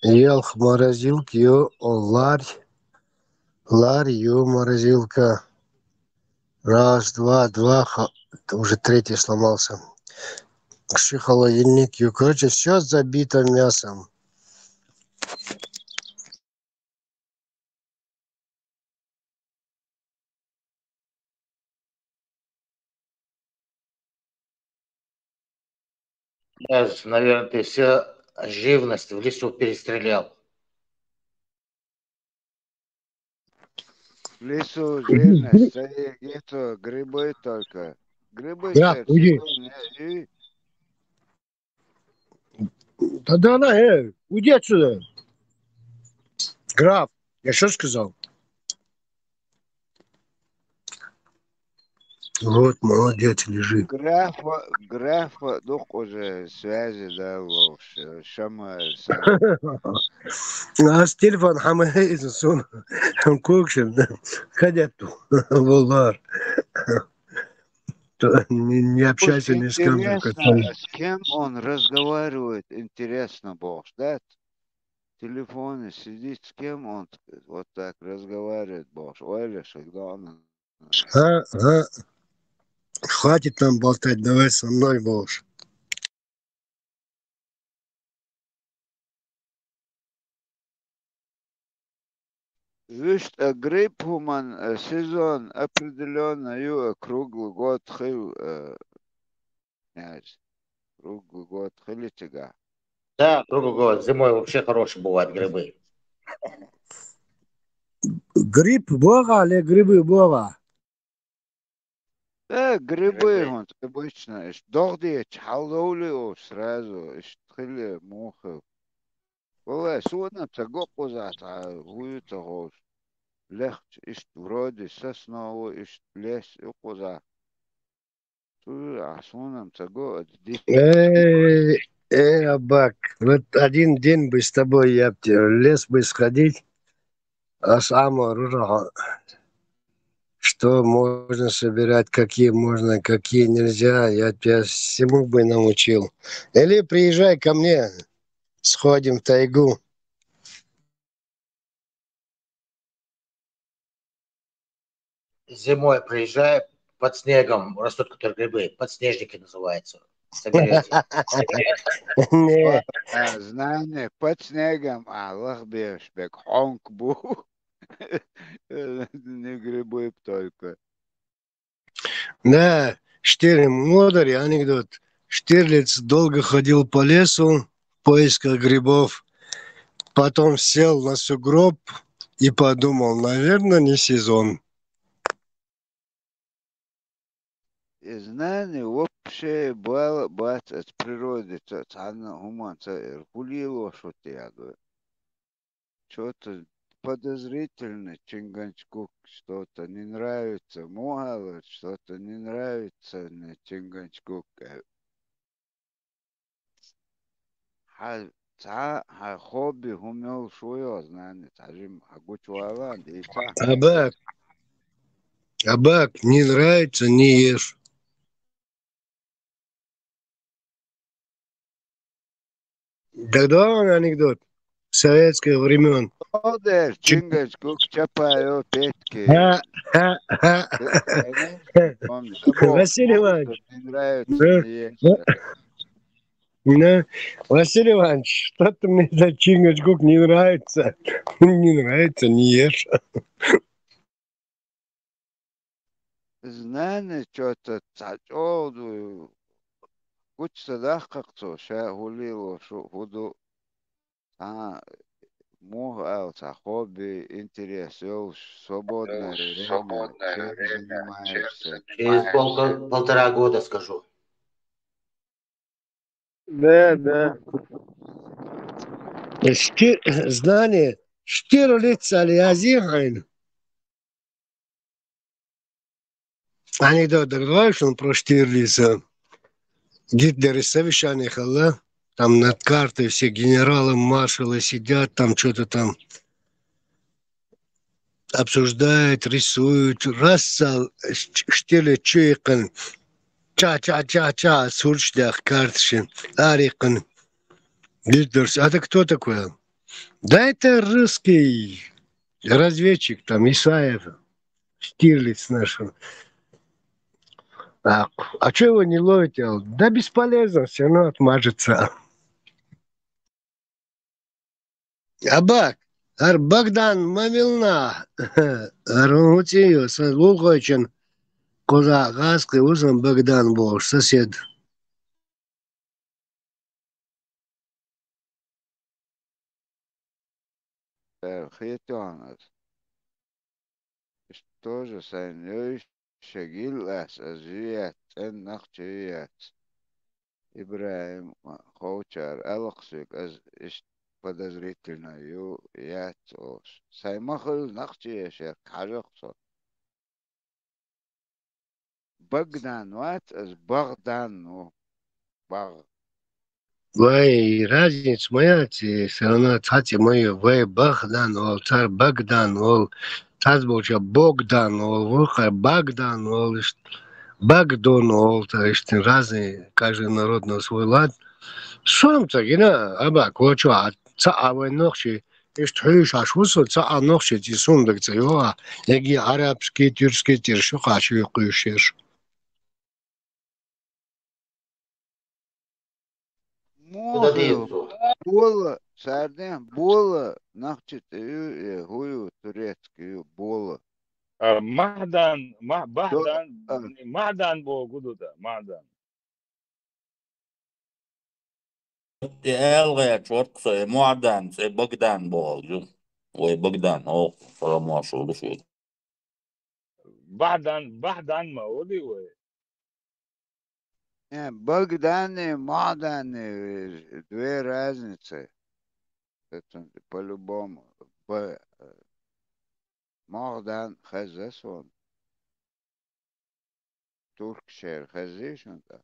елх морозилки, ларь, морозилка. Раз, два, уже третий сломался. Холодильник, короче, все забито мясом. Наверное, ты все живность в лесу перестрелял. В лесу живность, это грибы только. Грибы стоят в сезоне. Да, уйди отсюда. Граф, я что сказал? Вот, молодец, лежи. Граф, уже связи дал, шамаль сам. А с телефон хамаизм сон, кукшин, ходяту, волвар. Не общайся ни с кем. Интересно, с кем он разговаривает, интересно, бог, да? В телефоне сидит, с кем он вот так разговаривает, бог. Ой, когда он... Хватит там болтать, давай со мной, бог. Видишь, грипп хуман сезон определенно круглый год хил, круглый год хили тебя. Да, круглый год. Зимой вообще хорошие бывают грибы. Гриб бога, але грибы бога. Грибы он обычно. Догди чалдоли сразу. Хили мухи. والله سونا تقوق ذات هو تغوش لخت إشت ورادي سسنا إشت ليس يقوزا تو عصونا تقوق دي Абак, вот один день бы с тобой я б в лес бы сходить, а сам оружие, что можно собирать, какие можно, какие нельзя, я тебя всему бы научил. Или приезжай ко мне, сходим в тайгу. Зимой приезжаю, под снегом растут которые грибы. Подснежники называются. Соберете. Не, знание под снегом, Аллах беш, бек хонк бу. Не грибы только. да, мудрый анекдот. Штирлиц долго ходил по лесу в поисках грибов, потом сел на сугроб и подумал, наверное, не сезон. И знание вообще было бать от природы, цана гуман, хулило что-то я говорю. Что-то подозрительно, Чинганчгук, что-то не нравится, Мугала, что-то не нравится на Чинганчгук. Хобби умел шуё знание, тажим агучуала, дейца. Абак, не нравится, не ешь. Тогда он анекдот советских времен. Одер, Чинганчгук, чапаю, петки. Василий Иванович. Не нравится, не есть. Да. Василий Иванович, что-то мне за Чингачгук не нравится. Не нравится, не ешь. Знание что-то цачоду. Куча дахкакцо, ша хулило, шо худу. Муга, хобби, интерес, свободное время, чем занимаешься. Через полтора года скажу. Да. Знание. Штирлиц алиазирайн. Анекдот догадываешь, он про Штирлица. Гитлер из совещания хала. Там над картой все генералы, маршалы сидят, там что-то там обсуждают, рисуют. Раз Штирлиц чуекан. Ча-ча-ча-ча, сурчдах картыши. Арикан. Гитлер, а ты кто такой? Да это русский разведчик, там, Исаев, Штирлиц наш. А что его не ловите? Да бесполезно, все равно отмажется. Абак, Богдан Мамилна, Армутию, Лукочин, Козагаский, узом Богдан был, сосед. Хитонат. Что же санёй шагил азият, нахчият. Ибраим Хоучар, Алаксик, подозрительно ят ош. Саймахал нахчият, кажахсо. Богдан, ват, Богдан, Баг. Вай, разница моя, все равно цати мою, вай Богдан, ол, царь Богдан, ол, тазбоча Богдан, ол, вуха Богдан, ол, Багдон, ол, то есть разные, каждый народ на свой лад. Сам-то, гина, абак, вот что, цаавай нохши, ишь ашусу, цаа нохши, ти сундак цаева, яги арабский, тюркский, тиршу, хаши, куюшеш. Куда деться? Сардин бола нахчит хую турецкий бола. معدن بو جدودا معدن الغي شورت معدن بogdan bolju. Oy Bogdan o falan şurada şey. بعدن ما ولي وي Богданы, Маданы, две разницы. Это по-любому. Магдан хазасон. Туркшер хазишунда.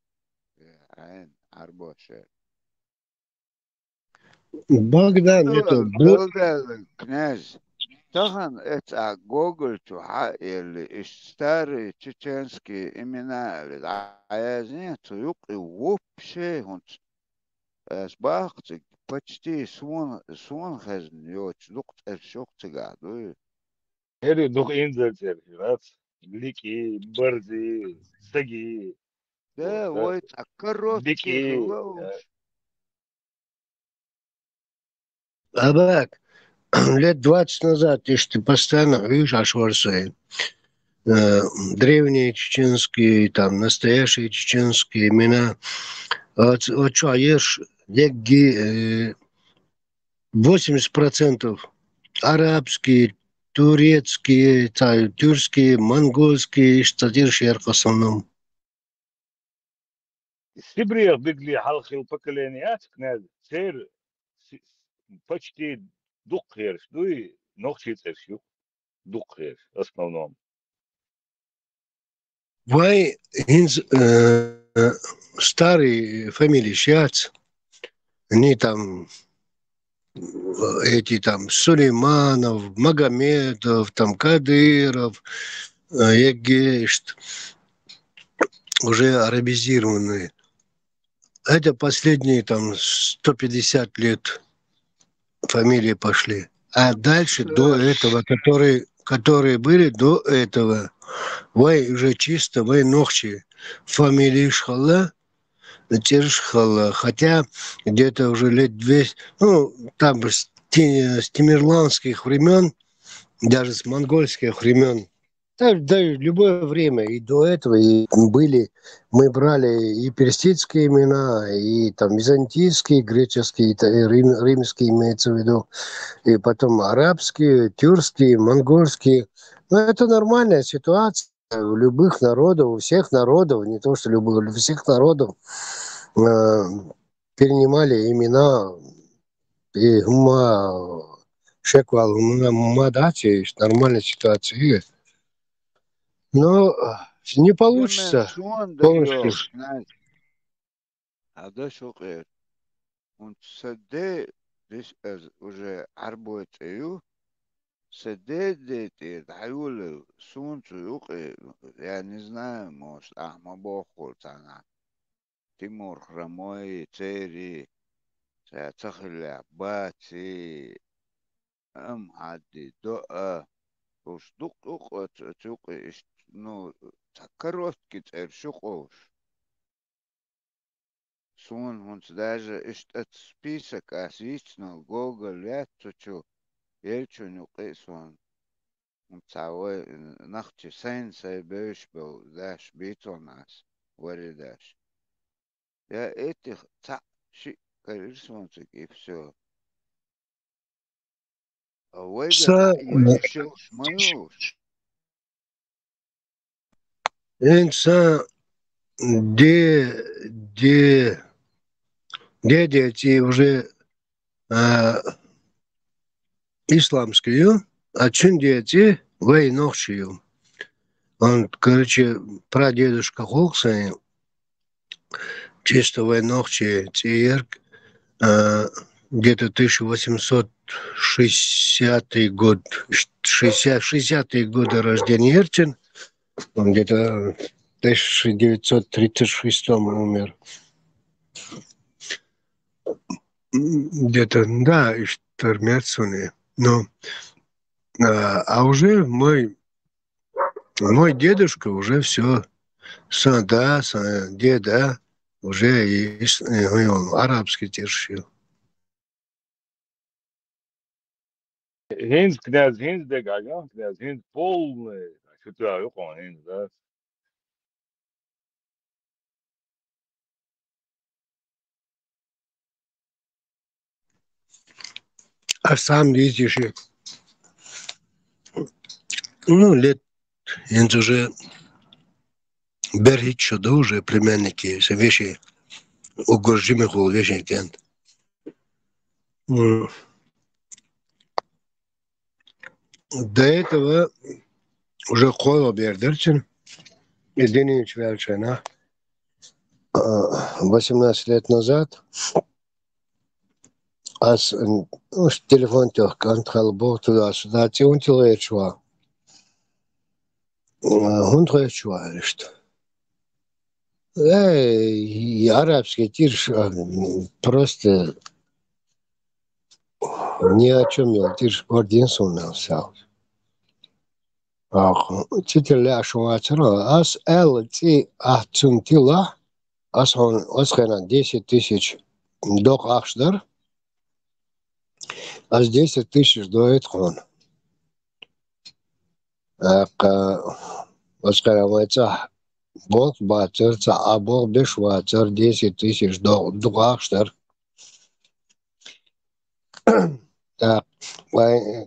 Айн арбошер. Богдан, это Богдан, князь. Тахан это Гоголь или старые чеченские имена. А я знаю, что вообще он сбахцы почти свон хазн йоч лукт шок цигадо. هري دوخ انزل تركيبات ليكي برزي سقي Да, ой, а коротких ديكي луж. Абак, лет 20 назад, если ты постоянно видишь ашварсы, древние чеченские, там, настоящие чеченские имена, вот что, ешь, 80% арабские, турецкие, тюркские, монгольские, что держишь в основном. سبريغ بقلي حلقي وبكلينيات كناد سير почти дух херш, ну и ногти тершю, дух херш, основном. Вай старые фамилии сейчас, они там, эти там Сулейманов, Магомедов, там Кадыров, Егешт, уже арабизированные. Это последние там 150 лет фамилии пошли. А дальше до этого, которые были до этого, вай уже чисто, вай ногчи. Фамилии Шхала, те же Шхала. Хотя где-то уже лет 200, ну, там с тимирландских времен, даже с монгольских времен, да, любое время, и до этого и были, мы брали и персидские имена, и там византийские, греческие, и римские имеется в виду, и потом арабские, тюркские, монгольские. Но это нормальная ситуация у любых народов, у всех народов, не то что любых, у всех народов перенимали имена и шеквал, дачи, нормальная ситуация. Но не получится полностью. А да шокер. Он саде здесь уже работаю. Саде дети дают солнцу, я не знаю, может, Ахмабохол тана. Тимур Хромой, Цери, Цахиля, Бати, Амхади, Доа. Уж дух, ну, короткий шухош. Он даже этот список освещенный Google яточу ельчуню кисон. Он цавой нахчи сенсей бэш был даш битонас варидаш. Я этих ши коррespondик и все. А выгода еще шмаюш. Инса дети уже исламские, а чин дети войнохшие. Он, короче, прадедушка Холкса, чисто войнохчие, Тиерк, где-то 1860 год, 60-е годы рождения Ерчин, он где-то в 1936 умер. Где-то, да, и Штормяцуне. Но, а уже мой дедушка уже все, деда, уже и арабский тершил. Heinz, князь Heinz, der Gagan, князь Heinz полный. Что-то я его Heinz, да. А сам видишь, ну, лет, это уже Берхит что-то уже племянники, все вещи, угрожими хул, вещи кент. До этого уже Кола Бердерчин, Единович Велчина, 18 лет назад, телефон тёхкан, халбо туда-сюда, он телечва. Он телечва, что. Арабский тирш просто ни о чем не тирш гордин сунался. Титер ляшуачера, ас элти ахцунтила, ас он осхена 10 тысяч док ахшдар, ас 10 тысяч доет хон. Осхена майца бог бацерца, а бог бешвацер 10 тысяч док ахшдар. Так,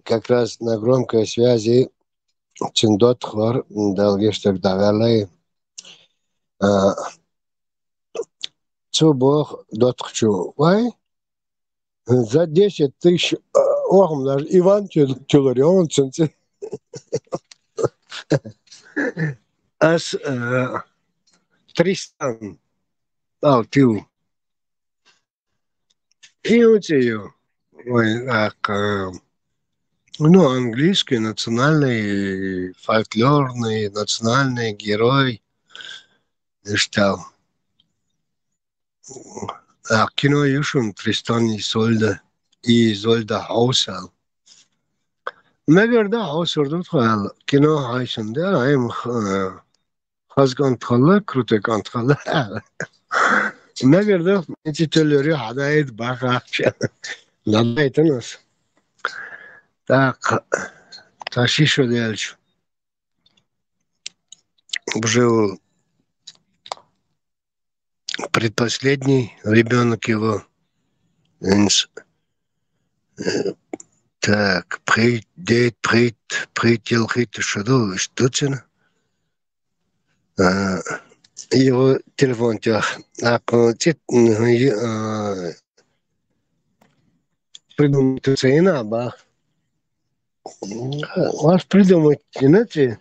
как раз на громкой связи Циндот хлор долгиштер давали. Бог дотхчу. За 10 тысяч охм даже Иван Тюларион цинцы. Ас Тристан Алтил. И у тебя, ну, английский национальный, фольклорный, национальный герой. Что? Кино Юшун Тристан и Изольда Хаусал. Наверное, Хаусал хвал. Кино Хайшин, да, им хазган тхалла, крутой кантхалла. Наверное, эти телери хадает бахача. Надо это нас. Так, тащишь дальше. Жил предпоследний ребенок его. Так, прител хит, что это? Его телефон тях. Придумать цена, бах. Вас придумать, знаете,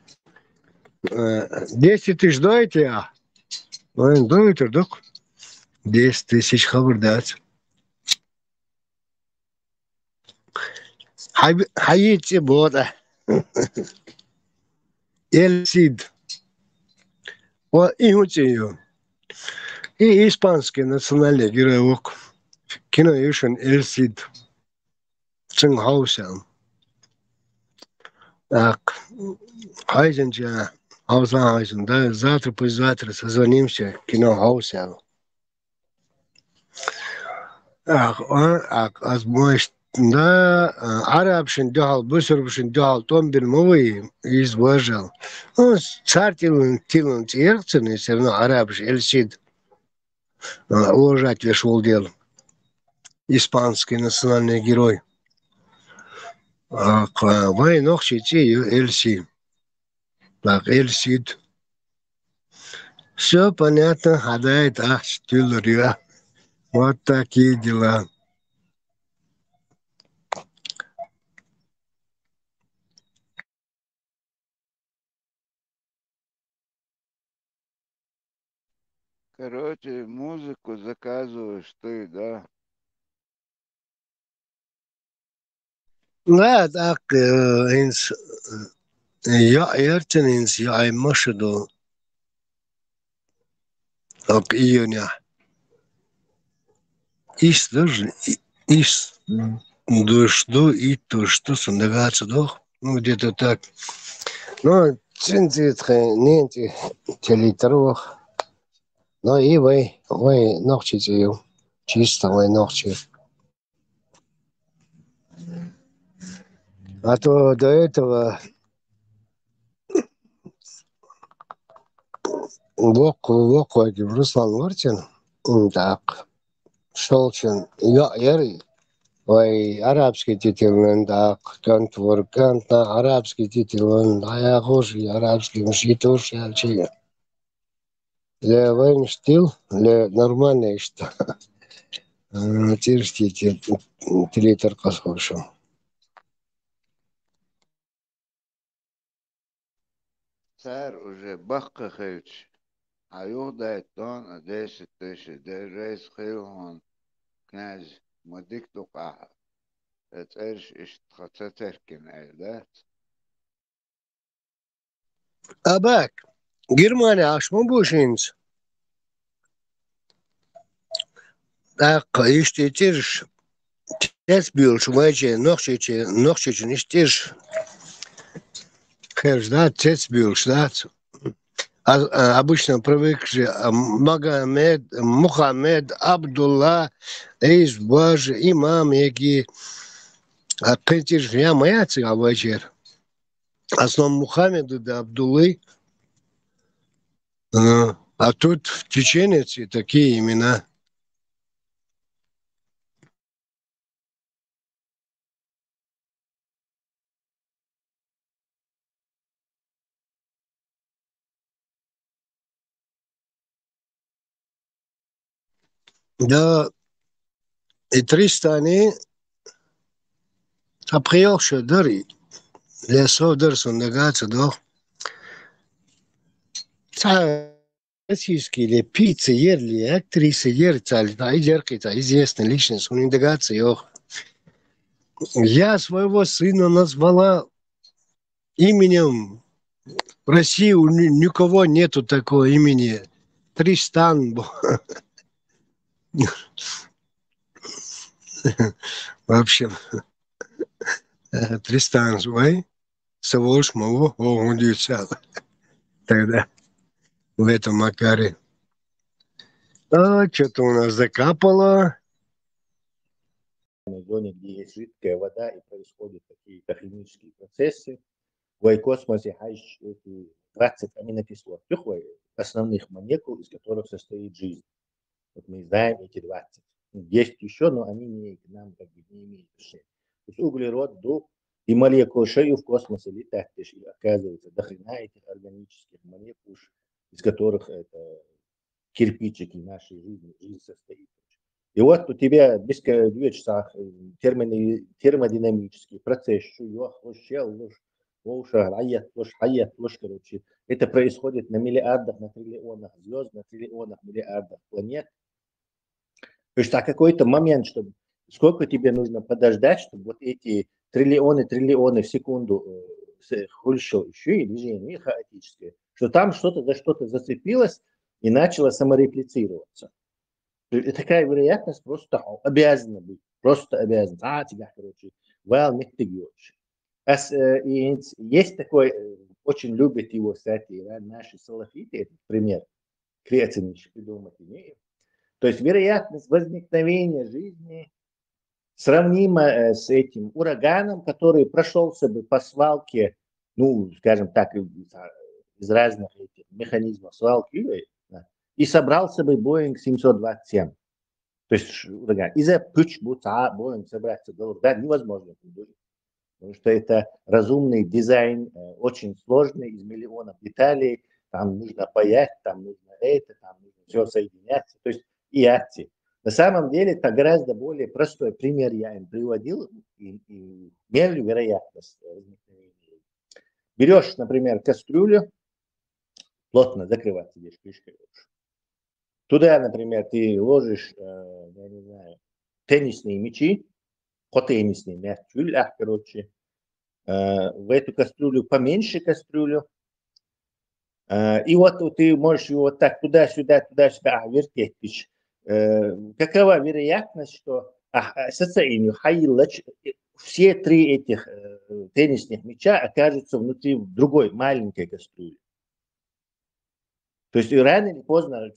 10 тысяч дайте, а? Он дайте, док. 10 тысяч хабардать. Хаите бода. Эльсид. И учею. И испанский национальный герой. Кино Юшин Эльсид. Цингаусян. Так, Хайзенджа, Хаузен, да, завтра созвонимся, кино Хаусян. Да, арабшин дёхал, бусурбшин дёхал, томбин мовый извожал. Ну, царь тилун тирцин, все равно арабш, Эльсид. Уважать вешал дел. Испанский национальный герой. Войнох читею Эльси. Так, Эльсид. Все понятно, хадает, тюльря. Вот такие дела. Короче, музыку заказываешь ты, да? Да, так, я эртенинс, я имашеду, так, июня. Дожду и то, что сондагаться, да? Ну, где-то так. Ну, ненти, телитрох. Ну, и вы ночи чисто, вы ночи. А то до этого Вок этим Руслан Мартин, так, Шолчин, Яри, ой, арабский титул, так, контворкант на арабский титул, а я хожу арабский, мшитор, шалчи. Для войны стил, для нормальной что. Тирштите, литр космошу. Царь уже бахка хэвч. А юрдай тон 10 тысяч. Держись хилон. Князь Мадик Тукаха. Царь ишь церкин, да? Абак, Германия, аж мобушинц. Так, иште тирш. Тес бил, шумайче, нохче, ништиш. Херш, да, тес бил, да. Обычно привык же Мухаммед, Абдулла, Эйзбаж, имам, які кентиш я моя цига вечер. Основном Мухаммеду да Абдуллы. А тут в чеченцы такие имена. Да, и 300 они априорши дари. Лесов дарсон дагаться, да. Российские ли пиццы ерли, актрисы ерцали, да, и деркита, известная личность, у них дагаться, Я своего сына назвала именем. В России у никого нету такого имени. Тристан. В общем, Тристан, ой, Савош, Маво, удивился. Тогда в этом макаре. А что-то у нас закапало. В зоне, где есть жидкая вода и происходят какие-то химические процессы, в космосе эти 20 аминокислот, основных молекул, из которых состоит жизнь. Вот мы знаем эти 20. Есть еще, но они не, к нам как бы не имеют отношения. То есть углерод, дух и молекулы шею в космосе летают, и оказывается до хрена этих органических молекул, из которых это кирпичики нашей жизни, жизнь состоит. И вот у тебя без часах термодинамический процесс, короче, это происходит на миллиардах, на триллионах звезд, на триллионах, миллиардах планет. То есть а какой-то момент, чтобы сколько тебе нужно подождать, чтобы вот эти триллионы в секунду еще и движение хаотическое, что там что-то за что-то зацепилось и начало самореплицироваться. Такая вероятность просто обязана быть. Просто обязана. Тебя, короче, есть такой, очень любят его, кстати, наши салафиты, этот пример, креативнейший придумать имеют. То есть вероятность возникновения жизни сравнима с этим ураганом, который прошелся бы по свалке, ну, скажем так, из разных этих механизмов свалки, и собрался бы Boeing 727. То есть ураган. Из-за Boeing собраться невозможно. Потому что это разумный дизайн, очень сложный, из миллионов деталей. Там нужно паять, там нужно это, там нужно все соединяться. То есть и акции. На самом деле это гораздо более простой пример я им приводил и мерю вероятность возникновения. Берешь, например, кастрюлю, плотно закрывать себе крышкой. Туда, например, ты ложишь, я не знаю, теннисные мячи, теннисные мячи, короче, в эту кастрюлю поменьше кастрюлю, и вот ты можешь его вот так туда-сюда вертеть. Какова вероятность, что все три этих теннисных мяча окажутся внутри другой маленькой кастрюли? То есть рано или поздно,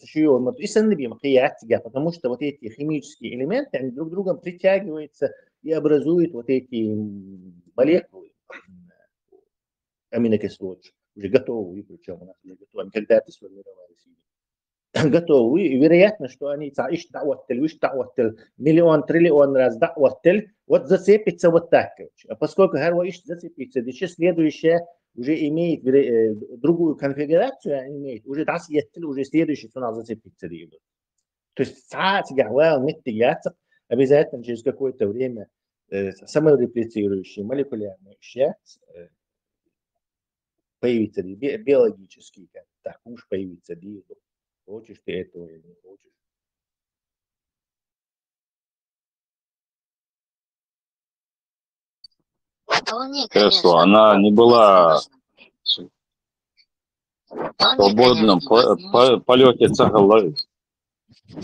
потому что вот эти химические элементы, они друг к другу притягиваются и образуют вот эти молекулы. аминокислот, уже готовые, причем у нас уже готовы, когда-то сформировались. Готовы, и вероятно, что они миллион, триллион раз вот зацепится вот так, короче. А поскольку зацепится, еще следующее уже имеет другую конфигурацию, имеет уже уже следующий сигнал зацепится. То есть обязательно через какое-то время самореплицирующие молекулярные счастья появится биологический, так уж появится диалог. Хочешь ты этого или не хочешь. Тесла, она не была в свободном полете цахаллы.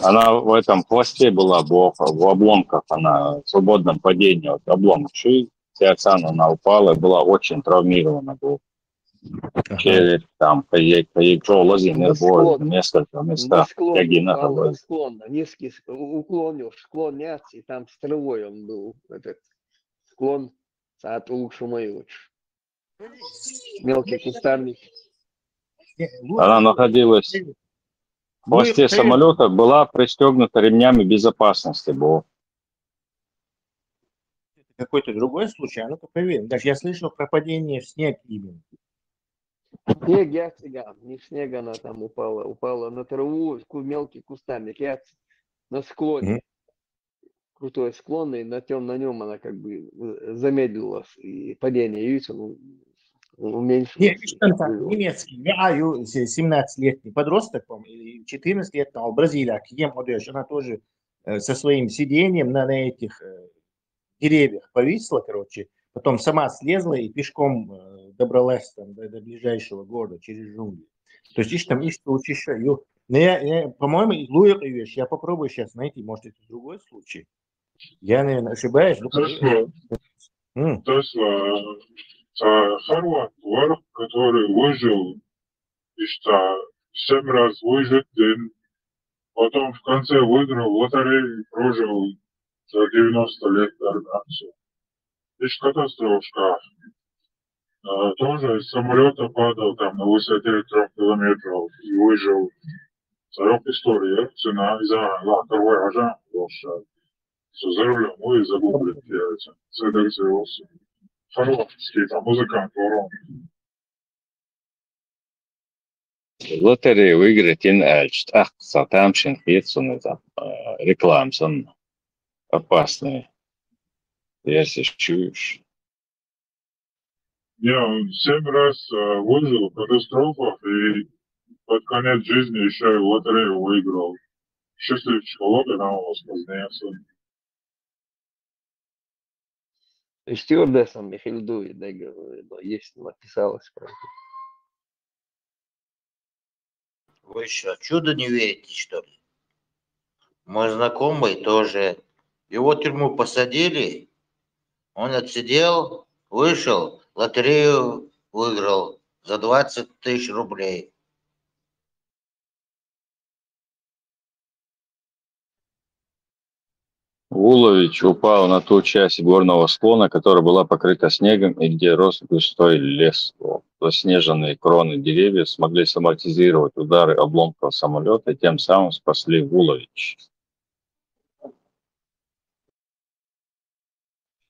Она в этом хвосте была, в обломках, она в свободном падении от обломков. Оксана, она упала, была очень травмирована. Череп, там, несколько местах. На склон, низкий уклон, склоняться, и там стровой он был, этот склон, от лучше мой. Мелкий кустарник. Она находилась в хвосте самолета, была пристегнута ремнями безопасности. Какой-то другой случай, а ну-ка проверим. Даже я слышал про падение в снег именно. Снег, не в снег она там упала на траву, мелкий кустарник, на склоне. Крутой склон, и на нем она как бы замедлилась, и падение, видите, уменьшилось. Немецкий, я 17-летний подросток, или 14 лет, в Бразилии, она тоже со своим сидением на этих деревьях повисла, короче, потом сама слезла и пешком добралась там до ближайшего города через джунгли. То есть там есть случай еще. По-моему, Луер вещь, я попробую сейчас найти, может, это другой случай. Я, наверное, ошибаюсь. Тесла, Хорват, который выжил, и что 7 раз выжит день, потом в конце выиграл лотерею и прожил за 90 лет до Арганцу. Лишь катастрофа. Тоже из самолета падал там на высоте 3 километров и выжил. Царек история, цена из-за лаковой ажа, за рулем, и загуглит, цедерциосы. Хорватский там музыкант ворон. Лотерею выиграть инальч. Сатамшин, Хитсон, это рекламсон. Опасные. Если чуешь. Я 7 раз выжил в катастрофах и под конец жизни еще и лотерею выиграл. Счастливчик, вот и нам вас позднеется. Стюардессом Михельду, есть, написалось про это. Вы что, чудо не верите, что ли? Мой знакомый тоже. Его в тюрьму посадили, он отсидел, вышел, лотерею выиграл за 20 тысяч рублей. Вулович упал на ту часть горного склона, которая была покрыта снегом и где рос густой лес. Заснеженные кроны деревьев смогли самортизировать удары обломков самолета и тем самым спасли Вулович.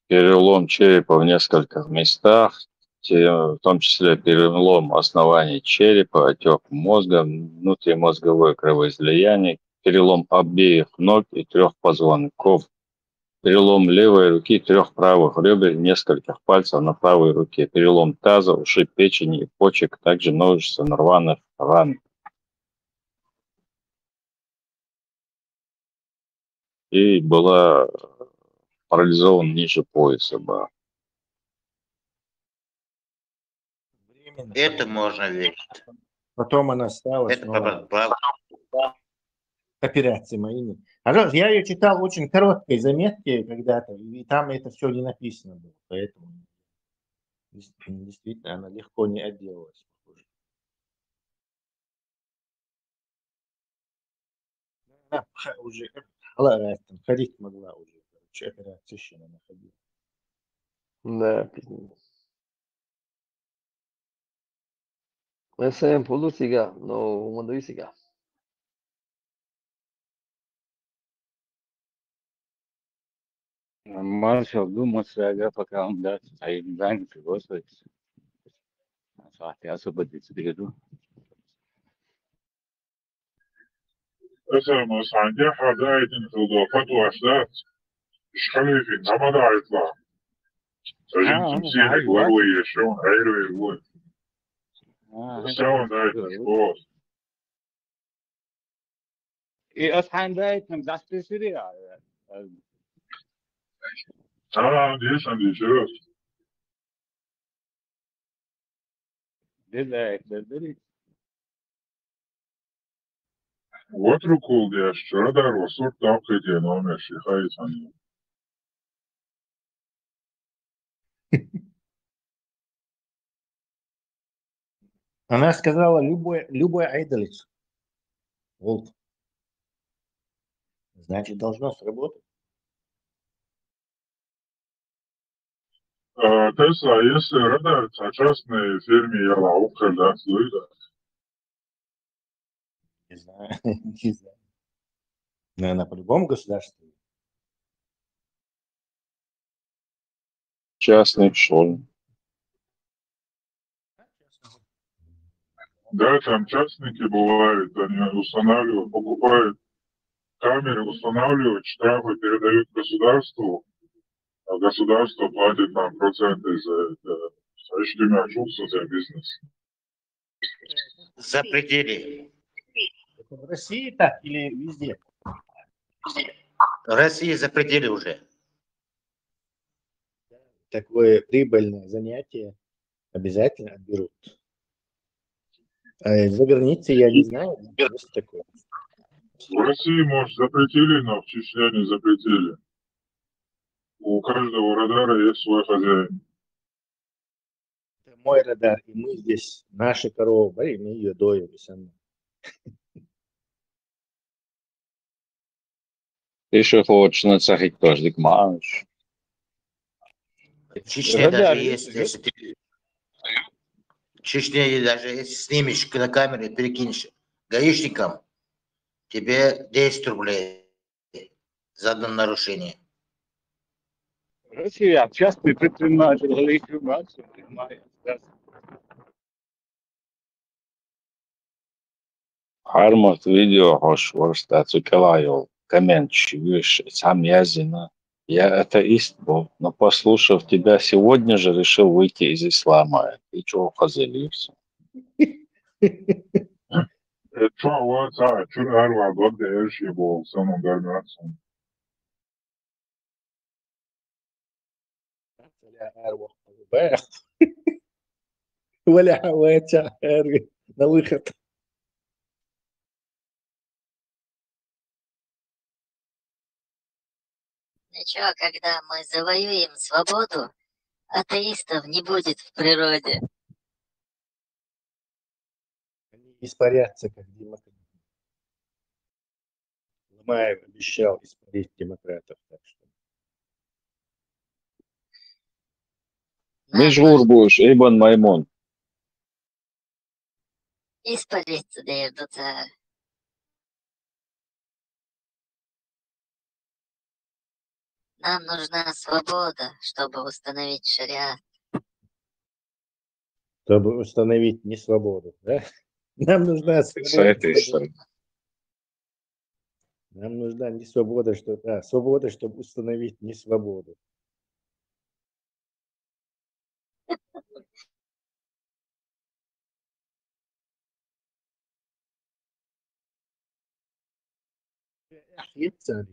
Перелом черепа в нескольких местах, в том числе перелом основания черепа, отек мозга, внутримозговое кровоизлияние, перелом обеих ног и 3 позвонков, перелом левой руки, 3 правых ребер, нескольких пальцев на правой руке, перелом таза, ушиб печени и почек, также множество рваных ран. И была парализован ниже пояса. Это можно верить. Потом она стала Это правда. Операции моими. Я ее читал в очень короткой заметке когда-то, и там это все не написано было. Поэтому действительно она легко не отделалась. Она уже ходить могла уже. Операция еще она ходила. Да, Essa política no mundo física. Marshall думать я пока он даст, а я не знаю, чего стоит. صح يا سبب تدريدو. مثلا عندي حدائق إضافات وأحداث مش خلي في النمط يطلع تجن تمثيل صحيح وروي شلون عيرو يروي شلون دايت مشبوط إيه أصحى دايت من داس تسيري أنا عندي شرط ده واتركوا دي الشردر وصوت توقيت ينوم يا شيخ هاي Она сказала, любой айдолиц. Волк. Значит, должно сработать. Тесла, если радар частной фирме Ялаука, да, слышно? Не знаю. Не знаю. Наверное, по-любому государству. частный шел. Да, там частники бывают, они устанавливают, покупают камеры, устанавливают, штрафы передают государству, а государство платит нам проценты за это. Что за бизнес? Запретили. В России так или везде? В России запретили уже. Такое прибыльное занятие обязательно отберут. А за границей я не знаю, есть такое. В России, может, запретили, но в Чечне не запретили. У каждого радара есть свой хозяин. Это мой радар, и мы здесь, наша корова, мы ее доим сами. Еще хочешь нацахить каждый марш. В Чечне даже если ты... В Чечне даже если снимешь на камеру и перекинешь гаишникам, тебе 10 рублей за одно нарушение. Россия частный предприниматель, ликвидацию принимает. Хармот видео хош ворстацу келайол коммент чивиш сам язина. Я атеист был, но послушав тебя сегодня же решил выйти из ислама. И чего хазелился? ولا حواجة на выход. Ничего, когда мы завоюем свободу, атеистов не будет в природе. Они испарятся, как демократы. Ломаев обещал испарить демократов, так что. Межбур будешь, Ибн Маймун. Испариться дается. Нам нужна свобода, чтобы установить шариат. Чтобы установить несвободу, да? Нам нужна свобода. Нам нужна не свобода, свобода, чтобы установить несвободу.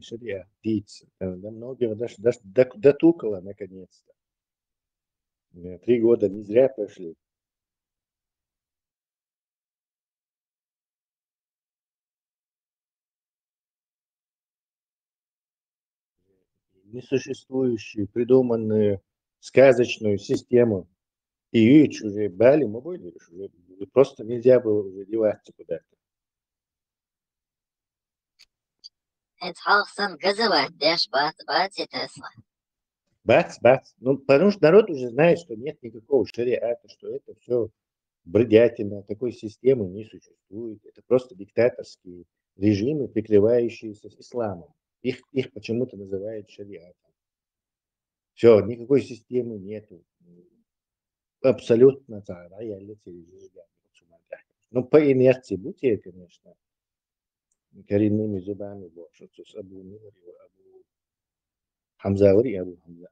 Шариат, многие даже дотукало наконец-то. 3 года не зря прошли. Несуществующую, придуманную сказочную систему. И видишь, уже брали, мы были, уже просто нельзя было уже деваться куда-то. Это Халсан газовать, дашь бац и Тесла. Бац. Ну, потому что народ уже знает, что нет никакого шариата, что это все бредятина, такой системы не существует. Это просто диктаторские режимы, прикрывающиеся исламом. Их почему-то называют шариатом. Все, никакой системы нету. Абсолютно ну, по инерции будьте, конечно, коренными зубами больше. Абу Хамзаури и Абу Хамза.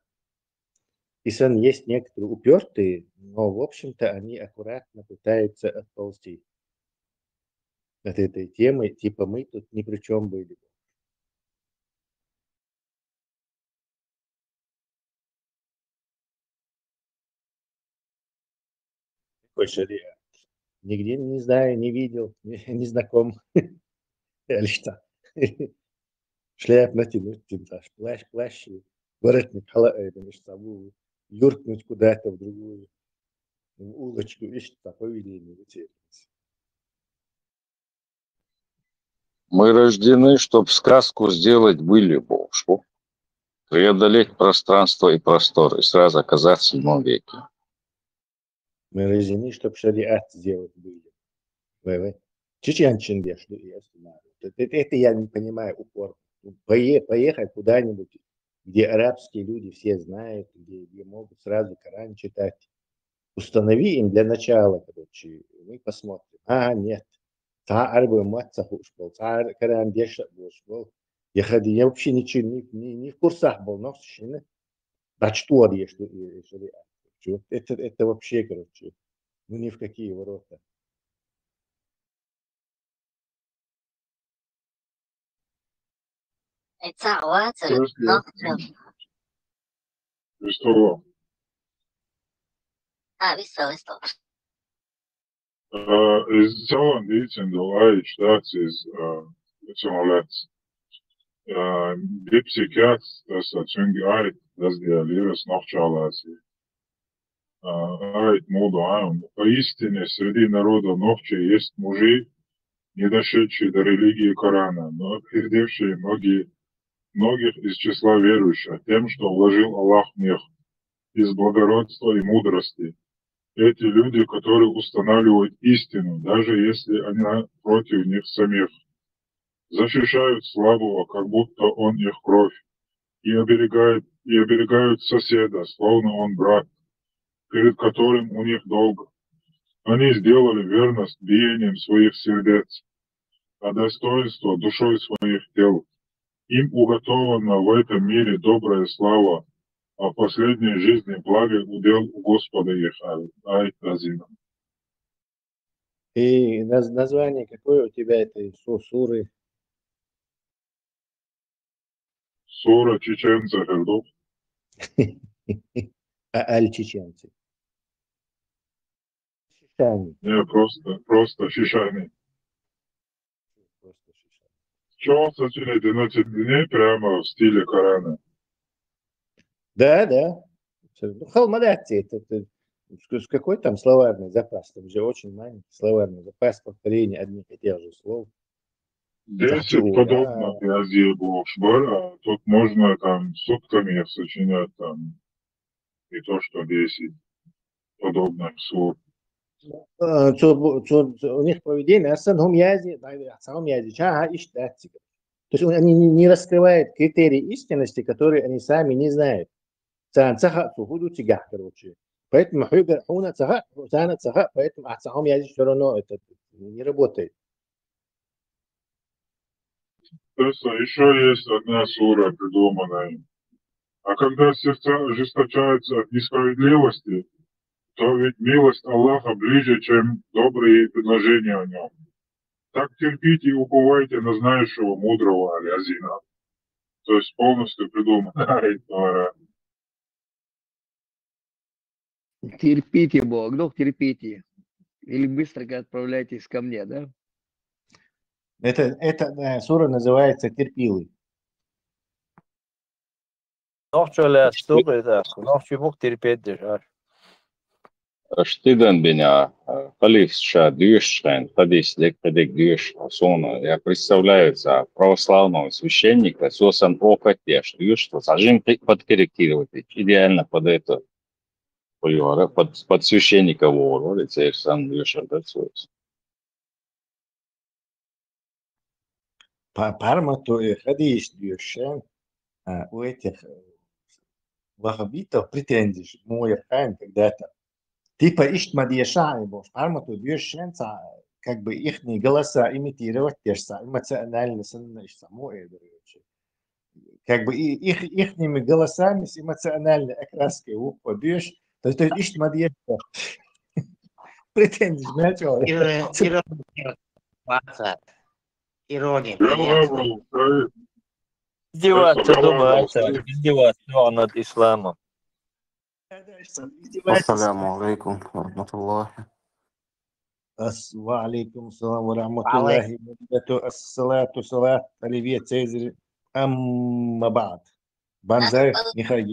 И есть некоторые упертые, но, в общем-то, они аккуратно пытаются отползти от этой темы, типа мы тут ни при чем были. Какой шариат? Нигде не знаю, не видел, не знаком. Что? Шляп натянуть, плащ, воротник, собой, юркнуть куда-то в другую улочку, и что поведение вытерпеть. Мы рождены, чтобы сказку сделать были волшбу, преодолеть пространство и простор и сразу оказаться в 7 веке. Мы рождены, чтобы шариат сделать были. Чеченчин это я не понимаю упор. Поехать куда-нибудь, где арабские люди все знают, где могут сразу Коран читать. Установи им для начала, короче, мы посмотрим. Нет. Арабы матцахуш был, Коран дешев был. Я вообще ничего не в курсах был, но совершенно прочту, что шариат. Это вообще, короче, ну ни в какие ворота. Visu. Es calan dīcin do aici tācīs, cilvēks. Dipsikiats, tas atšungi ait, tas dia līras nohčālāsi. Ait mūdu ājum. Поистине, среди народа ногче есть мужи, не дошедшие до религии Корана, но передевшие многих из числа верующих тем, что вложил Аллах в них из благородства и мудрости. Эти люди, которые устанавливают истину, даже если она против них самих, защищают слабого, как будто он их кровь, и оберегают соседа, словно он брат, перед которым у них долг. Они сделали верность биением своих сердец, а достоинство душой своих тел. Им уготована в этом мире добрая слава, а в последней жизни благо удел у Господа их. Айт Азина. И название какое у тебя этой суры? Сура чеченца Хердов. Аль-чеченцы. Шишани. Не, просто шишани. Что, сочиняет 12 дней прямо в стиле Корана? Да. Ну, холмадати, это какой там словарный запас? Там же очень маленький словарный запас повторения одних и тех же слов. 10 подобных языков шбара, тут можно там сутками сочинять там и то, что 10 подобных слов. У них поведение, то есть они не раскрывают критерии истинности, которые они сами не знают. Поэтому все равно это не работает. Просто еще есть одна сура придуманная. А когда сердца ожесточаются от несправедливости, то ведь милость Аллаха ближе, чем добрые предложения о нем. Так терпите и уповайте на знающего мудрого Аль-Азина. То есть полностью придуманная Тора. Терпите, Бог, терпите. Или быстренько отправляйтесь ко мне, да? Эта сура называется терпилы. Штидан меня халифша дюшен, хадислик хадик дюш сона. Я представляю за православного священника, сосан опытеш дюш, что зажим подкорректировать идеально под это. Под священника вор, это сам решил. Пармату и Хадиш Дюшен у этих вахабитов претензий, мой Хайм когда-то. Типа Иштмадия Шайбов, Пармату Дюшен, как бы их голоса имитировать, те же самые эмоционально самой, как бы ихними голосами с эмоциональной окраской упадешь, то есть Иштмадия претензий, знаете, Ирония, Я конечно. выбрал Издеваться, думается, издеваться над исламом. Ассаляму алейкум варахматуллахи. وعليكم السلام ورحمة الله وبركاته. الصلاة والسلام على Цезарь. أما بعد. Банзай, Михаил.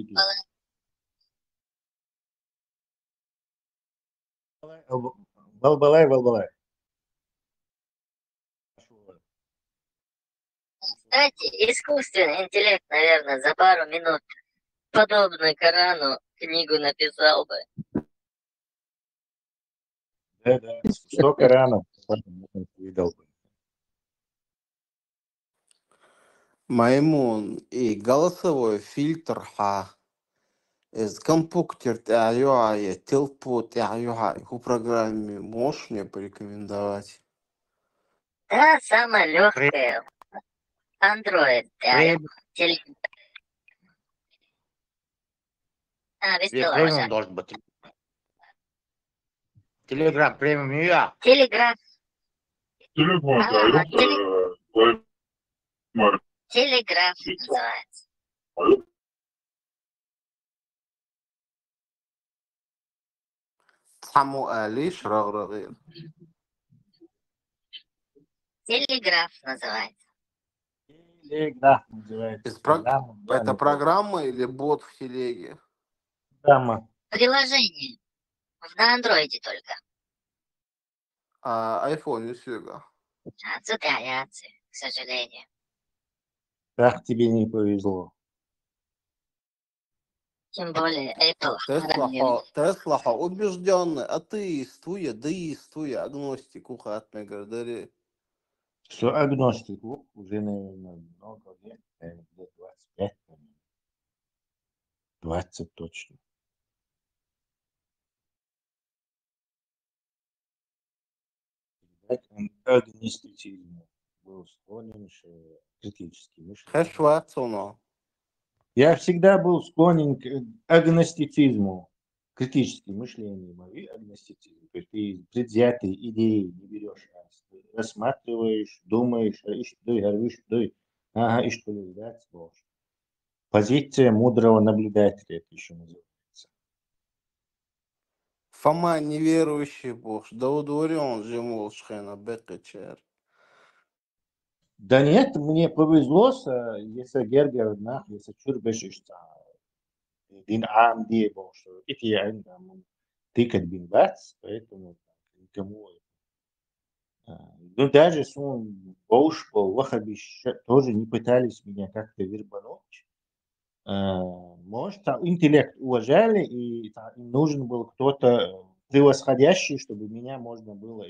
Балбалай. Кстати, искусственный интеллект, наверное, за пару минут подобную Корану книгу написал бы. Да, 100 Коранов видел бы. Маймун и голосовой фильтр из компьютер тяюая телпо тяюя в программе можешь мне порекомендовать? Да, самая легкая. Android. Премиум должен быть. Телеграм премиум я. Телеграм. телефон, Телеграф называется. Саму Алиш Раграгир. Телеграф называется. Телеграф называется. Это программа или бот в телеге? Программа. Приложение. На андроиде только. А iPhone и Сюга? Отсутствие, к сожалению. Как тебе не повезло. Тем более Apple. Тесла убежденный атеист, деист, агностик, ухатный говорит. Что агностику уже, наверное, много лет, наверное, 25, 20 точно. Агностицизм был склонен критически мышление. Я всегда был склонен к агностицизму, критическому мышлению и агностицизму. То есть ты предвзятые идеи не берешь, а рассматриваешь, думаешь, и что говоришь, и что ли, позиция мудрого наблюдателя, это еще называется. Фома неверующий Бог, да удворен же молшхена бекачер. Да нет, мне повезло, если Гергер нах, если чурбешишься, дин ам ди Бог, что эти андам тыкать бин бац, поэтому никому. Ну даже сон Боуш был, вахабиш тоже не пытались меня как-то вербануть. Может, интеллект уважали, и им нужен был кто-то превосходящий, чтобы меня можно было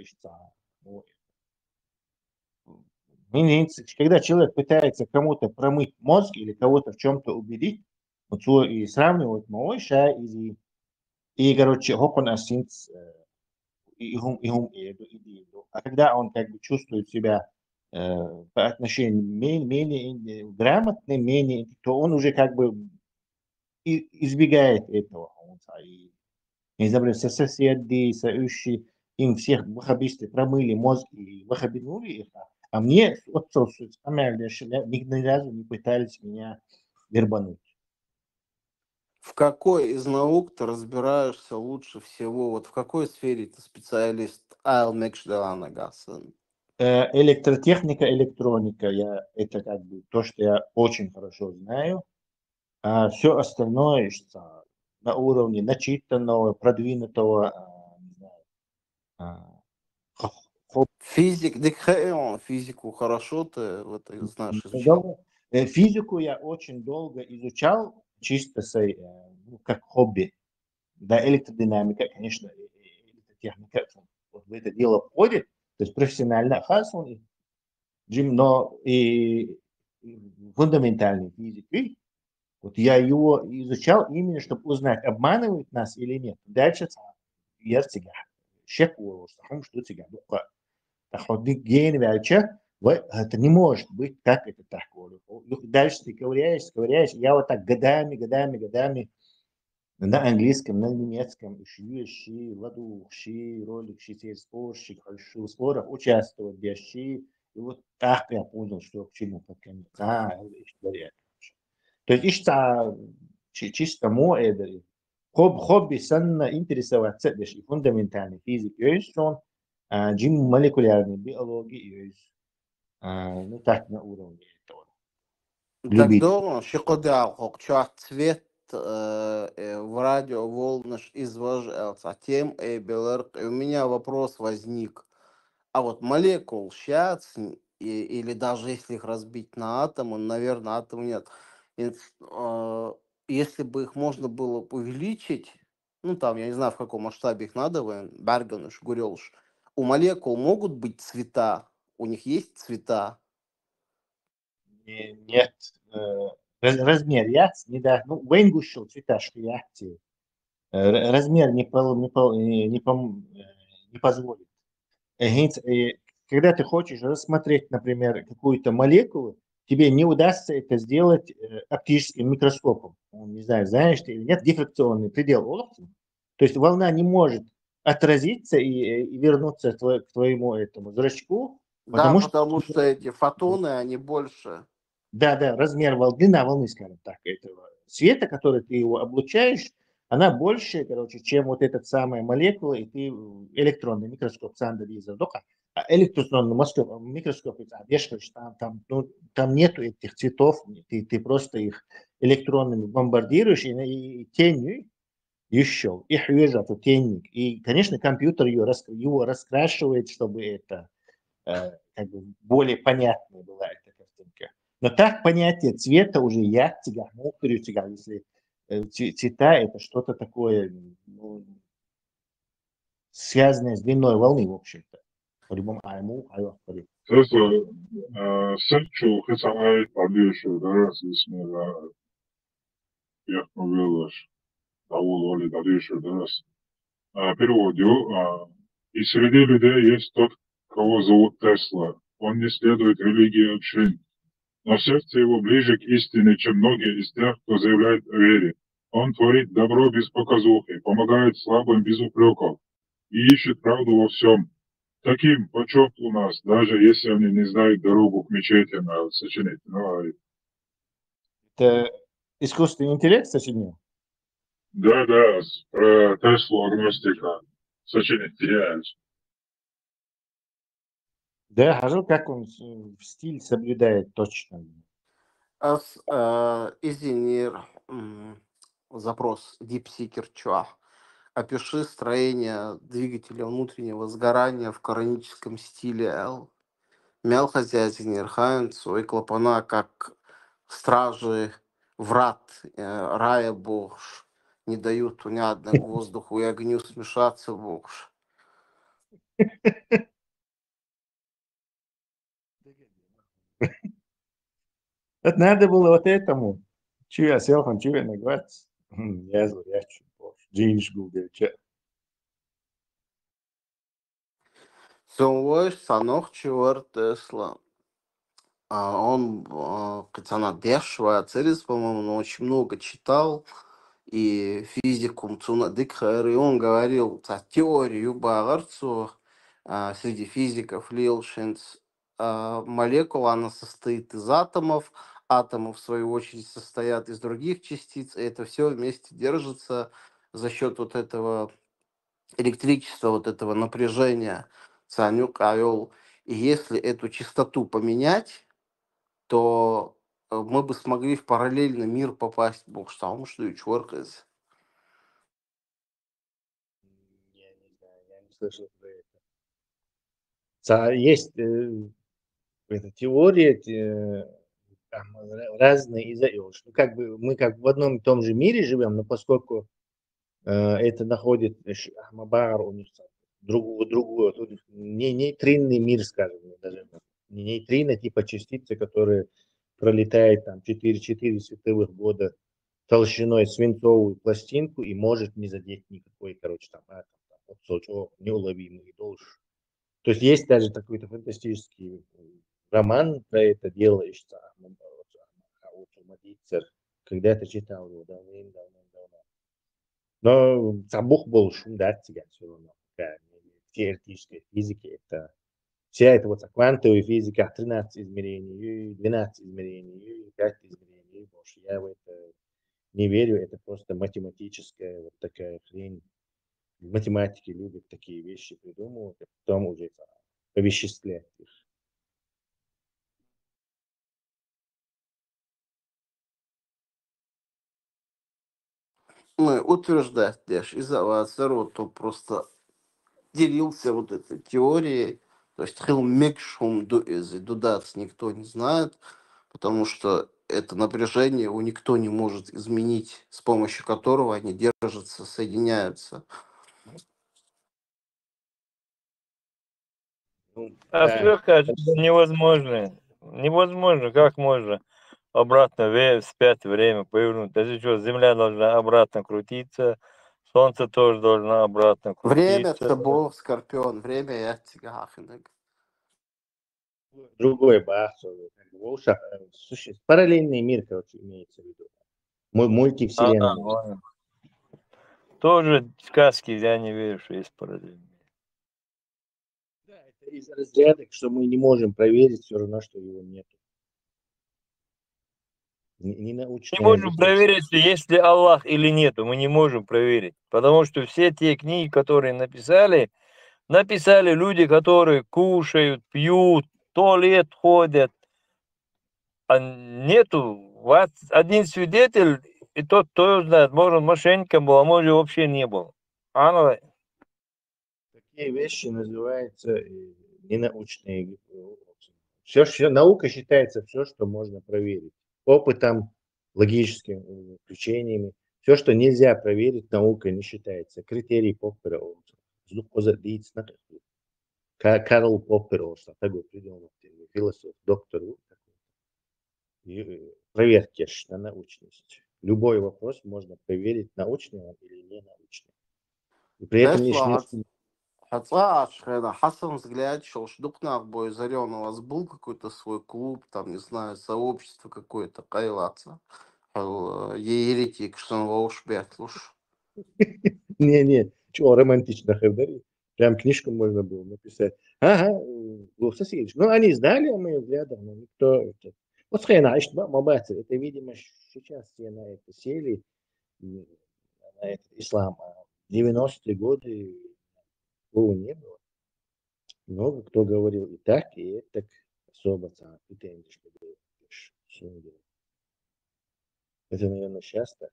когда человек пытается кому-то промыть мозг или кого-то в чем-то убедить, вот и сравнивать Моиша и короче, хопан асинц а когда он как бы чувствует себя по отношению менее грамотный, то он уже как бы избегает этого. Не знаю, соседи, соющие, им всех вахабисты промыли мозг и вахабинули их, а мне ни разу не пытались меня вербануть. В какой из наук ты разбираешься лучше всего? Вот в какой сфере ты специалист? Электротехника, электроника, это как бы то, что я очень хорошо знаю. А все остальное, что на уровне начитанного, продвинутого, физику хорошо ты это знаешь изучал? Физику я очень долго изучал, чисто как хобби. Да, электродинамика, конечно, электротехника вот в это дело входит, то есть профессионально хасан, но и фундаментальной физикой. Вот я его изучал именно, чтобы узнать, обманывают нас или нет. Дальше я тебя шеку, что тебя доходит ген вяча, это не может быть, как это так. Дальше ты ковыряешь. Я вот так годами на английском, на немецком, ищи, ладу, ролик, спорщик, в спорах участвовать, и вот так я понял, что к чему под конец. То есть ища чисто моэдери. Хобби санна интересоваться и фундаментальной физикой, он джим молекулярной биологии, ну так на уровне этого. Любить. Тогда шикода цвет в радиоволнах изложился тем у меня вопрос возник. А вот молекул сейчас, или даже если их разбить на атомы, наверное, атомов нет. Если бы их можно было увеличить, ну там, я не знаю, в каком масштабе их надо, Бергенш, Гурелш, у молекул могут быть цвета, у них есть цвета? Нет. Размер яц, не да, ну, венгушил цвета, что яци. Размер не позволит. Когда ты хочешь рассмотреть, например, какую-то молекулу, тебе не удастся это сделать оптическим микроскопом. Не знаю, знаешь ты или нет, дифракционный предел. То есть волна не может отразиться и вернуться к твоему этому зрачку, Да, потому что эти фотоны, они больше. Да, размер длина волны, скажем так, этого света, который ты его облучаешь, она больше, короче, чем вот эта самая молекула, и ты электронный микроскоп сандализа, электронный микроскоп, там нету этих цветов, ты просто их электронными бомбардируешь и тенью еще, их вижу, тенник. И, конечно, компьютер его раскрашивает, чтобы это как бы более понятная была эта картинка. Но так понятие цвета уже если цвета это что-то такое связанное с длиной волны, в общем-то. По-любому Сърчу хисамай падишу дарас исмера яхновелаш давол далишу дарас. Переводю. И среди людей есть тот, кого зовут Тесла. Он не следует религии общин, но сердце его ближе к истине, чем многие из тех, кто заявляет о вере. Он творит добро без показухи, помогает слабым без упреков и ищет правду во всем. Таким почет у нас, даже если они не знают дорогу к мечетям, сочинить. Это искусственный интеллект сочинил? Да, про Теслу агностика сочинить. Да, как он стиль соблюдает точно. Изинир, запрос DeepSeeker Чуа. Опиши строение двигателя внутреннего сгорания в кораническом стиле L. Мелхозязинир Хайнц, и клапана, как стражи врат рая Богш, не дают унятно к воздуху и огню смешаться Богш. Это надо было вот этому. Чуя селхан, чуя нагвать. Я зурячу. Денежку гача. Сонвой санох чувар Тесла. Он, она дешевая, Церес, по-моему, но очень много читал. И физику Цунадыкхэр, и он говорил теорию Багарцу среди физиков Лилшинц. Молекула, она состоит из атомов, атомы, в свою очередь, состоят из других частиц, и это все вместе держится за счет вот этого электричества, вот этого напряжения Цанюк Айол. И если эту частоту поменять, то мы бы смогли в параллельный мир попасть. Бог что чворкается. Я не слышал про это. Есть эта теория, там разные из-за. Ну, как бы мы как в одном и том же мире живем, но поскольку Это находит Ахмабар, у них другую, тут не нейтринный мир, скажем, даже не нейтрино типа частицы, которые пролетают там 4 световых года толщиной свинцовую пластинку и может не задеть никакой, короче, там атом, неуловимый должен. То есть даже такой-то фантастический роман про это дело, когда-то читал его давным-давно. Но Цабух был шумдатциган все равно. Теоретической физики это вся эта вот квантовая физика, 13 измерений, 12 измерений, 5 измерений, больше я в это не верю, это просто математическая вот такая хрень. Математики любят такие вещи придумывать, а потом уже овеществлять их. Мы утверждать, Деш, из-за вас, то просто делился вот этой теорией, то есть хилмикшум дудац никто не знает, потому что это напряжение у никто не может изменить, с помощью которого они держатся, соединяются. А слегка невозможно. Невозможно, как можно обратно вспять время повернуть? Даже что, Земля должна обратно крутиться, Солнце тоже должно обратно Время крутиться. это Бог, Скорпион, время я тягахинг. Другой бахс, слушай, параллельный мир, короче, имеется в виду. Мультивселенная. Тоже сказки, я не верю, что есть параллельный. Да, это из разряда, что мы не можем проверить все равно, что его нет. Не научное. Не можем проверить, есть ли Аллах или нету. Мы не можем проверить. Потому что все те книги, которые написали люди, которые кушают, пьют, в туалет ходят. А нету. Вот один свидетель, и тот, кто знает, может, мошенником был, а может, вообще не был. Такие вещи называются ненаучные. Все, наука считается все, что можно проверить. Опытом, логическими включениями. Все, что нельзя проверить, наука не считается. Критерий Поппера. Карл Поппер, так придумал, философ, доктор. Проверки на научность. Любой вопрос можно проверить, научный он или не научный. И при этом лишний... Хасан взгляд, что Шдукнах бой зарен, у вас был какой-то свой клуб, там, не знаю, сообщество какое-то, кайлаца. Еретик, что он волш бятлуш. Не, чего романтично хавдари. Прям книжку можно было написать. Ага, Луса Сидич. Ну, они знали о моих взглядах, но никто... Вот схайна, мабаци, это, видимо, сейчас все на это сели, на этот ислам. А в 90-е годы его не было. Много кто говорил и так, и это особо там претензий, что было. Это, наверное, сейчас так.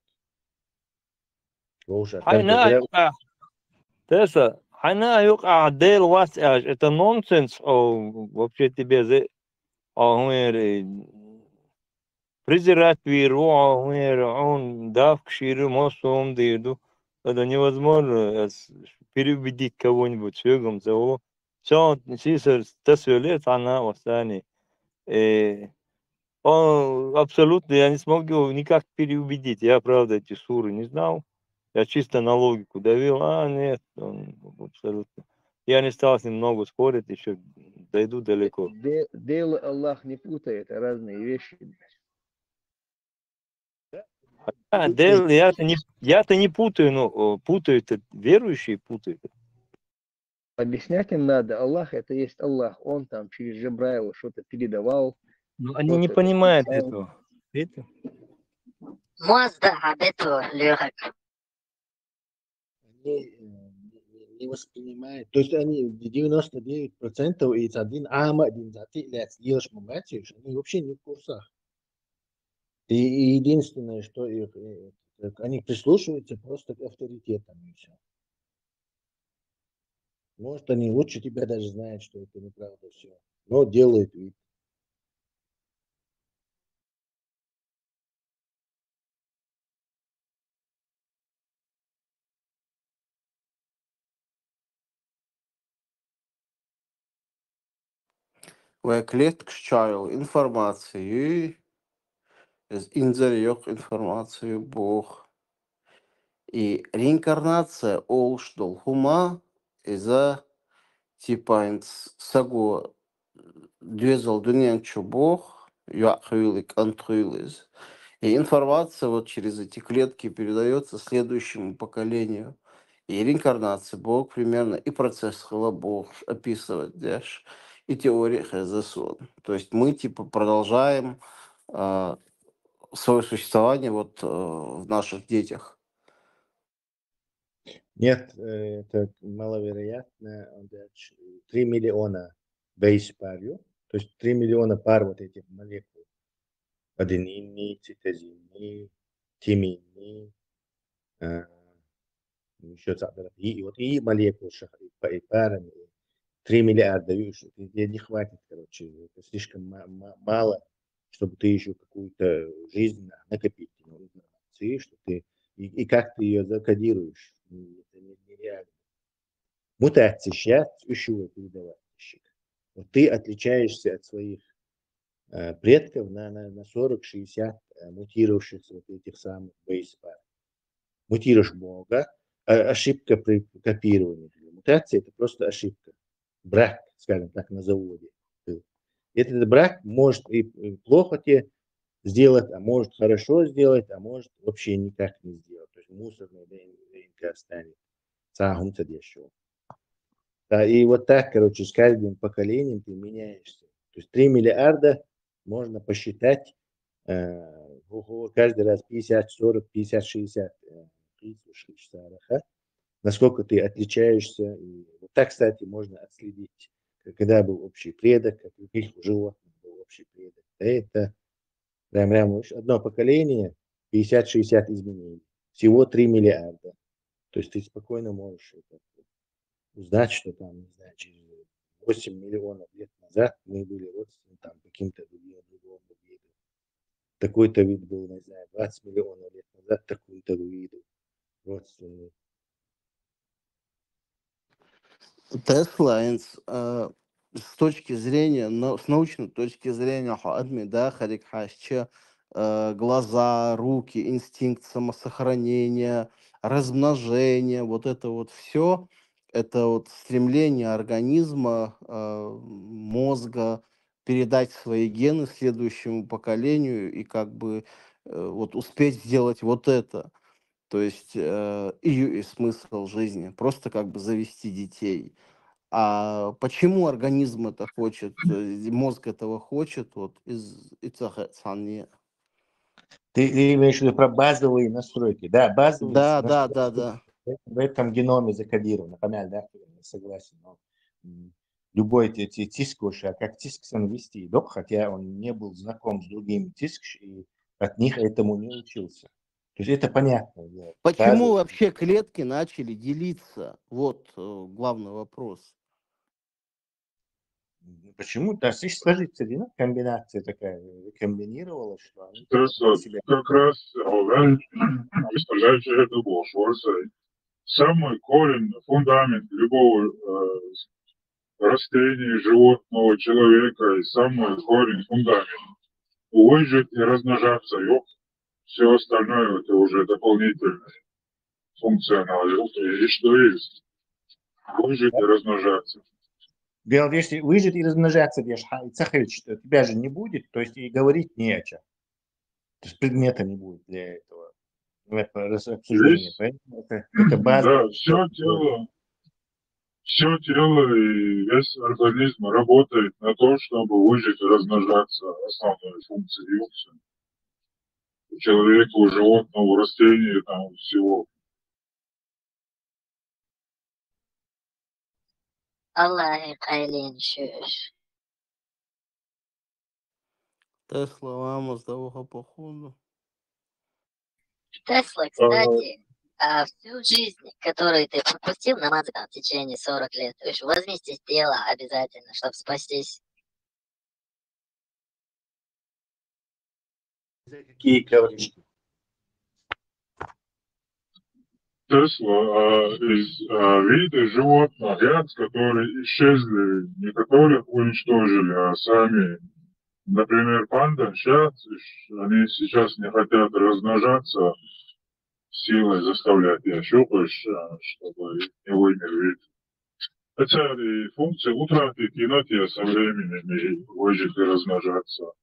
Теса, она юка дел вас, это нонсенс, вообще тебе презирать веру, он дав к ширу мостом дыду. Это невозможно переубедить кого-нибудь шагом того. Все, Сисар, лет она восстание. Он абсолютно, я не смог его никак переубедить. Я, правда, эти суры не знал. Я чисто на логику давил. Нет, он абсолютно. Я не стал с ним много спорить, еще дойду далеко. Дело Аллах не путает, разные вещи. Я-то не путаю, но путают верующие, путают. Объяснять им надо. Аллах это есть Аллах. Он там через Джабраила что-то передавал. Но они не понимают этого. Не воспринимают. То есть они 99% из один делаешь мамати, они вообще не в курсах. И единственное, что их, они прислушиваются просто к авторитетам и все. Может, они лучше тебя даже знают, что это неправда все. Но делают вид. Vai клетка šķail информацию, из инзарёк информацию Бог. И реинкарнация олшдол хума из-за типа саго двезал дунянчу Бог, яхвилик антхвилиз. И информация вот через эти клетки передается следующему поколению. И реинкарнация Бог примерно, и процесс Бог описывает, дальше, и теория Хезесон. То есть мы типа продолжаем свое существование вот в наших детях. Нет, это маловероятно. 3 миллиона бейс парью, то есть 3 миллиона пар вот этих молекул. Аденинный, цитозинный, тиминный, еще и вот и молекул и парами. 3 миллиарда, видишь, тебе не хватит, короче, это слишком мало, чтобы ты еще какую-то жизнь накопить информации, что ты и как ты ее закодируешь, это нереально. Мутации сейчас еще передавальщик. Вот ты отличаешься от своих предков на 40-60 мутировавшихся вот этих самых бейспар. Мутируешь много, ошибка при копировании. Мутация это просто ошибка. Брак, скажем так, на заводе. Этот брак может и плохо тебе сделать, а может хорошо сделать, а может вообще никак не сделать. То есть мусорный ДНК станет. Сахумца дешево. Да, и вот так, короче, с каждым поколением ты меняешься. То есть 3 миллиарда можно посчитать каждый раз 50, 40, 50, 60. Насколько ты отличаешься. И вот так, кстати, можно отследить, когда был общий предок, каких животных был общий предок. Это прям одно поколение, 50-60 изменений. Всего 3 миллиарда. То есть ты спокойно можешь узнать, что там, не знаю, через 8 миллионов лет назад мы были родственны там каким-то другому виду. Такой-то вид был, не знаю, 20 миллионов лет назад такой-то виду родственный. Тесла с точки зрения, с научной точки зрения, глаза, руки, инстинкт самосохранения, размножение, вот это вот все, это вот стремление организма, мозга передать свои гены следующему поколению и как бы вот успеть сделать вот это. То есть и смысл жизни, просто как бы завести детей. А почему организм это хочет, мозг этого хочет, вот из Ицахацани. Ты имеешь в виду про базовые настройки, да? Базовые настройки Да. в этом геноме закодированы. Понятно, да? Я согласен. Но любой тискуш, а как тисксан вести, хотя он не был знаком с другими тискш и от них этому не учился. То есть это понятно. Почему вообще клетки начали делиться? Вот главный вопрос. Почему? Да, сложится комбинация такая, комбинировала, что они себя... Как раз представляете, это был самый корень, фундамент любого растения, животного, человека, и самый корень, фундамент. Выжить и размножаться, все остальное это уже дополнительные функционалы. И что есть? Выжить и размножаться. Если выжить и размножаться, что тебя же не будет, то есть и говорить не о чем. То есть предмета не будет для этого обсуждения. Это база. Да, все тело и весь организм работает на то, чтобы выжить и размножаться. Основные функции функции. У человека, у животного, у растения, там, у всего. Аллах Айлин Шиш. Тесла, мама, сдавала походу. Тесла, кстати, всю жизнь, которую ты пропустил на мозгах в течение 40 лет, возместить тело обязательно, чтобы спастись. Какие ковришки? Тесла из вида животных, яд, которые исчезли, не которых уничтожили, а сами. Например, панда, они сейчас не хотят размножаться, силой заставлять ее щупать, чтобы не вымер вид. Хотя и функции утратит енотия со временем и выжить и размножаться.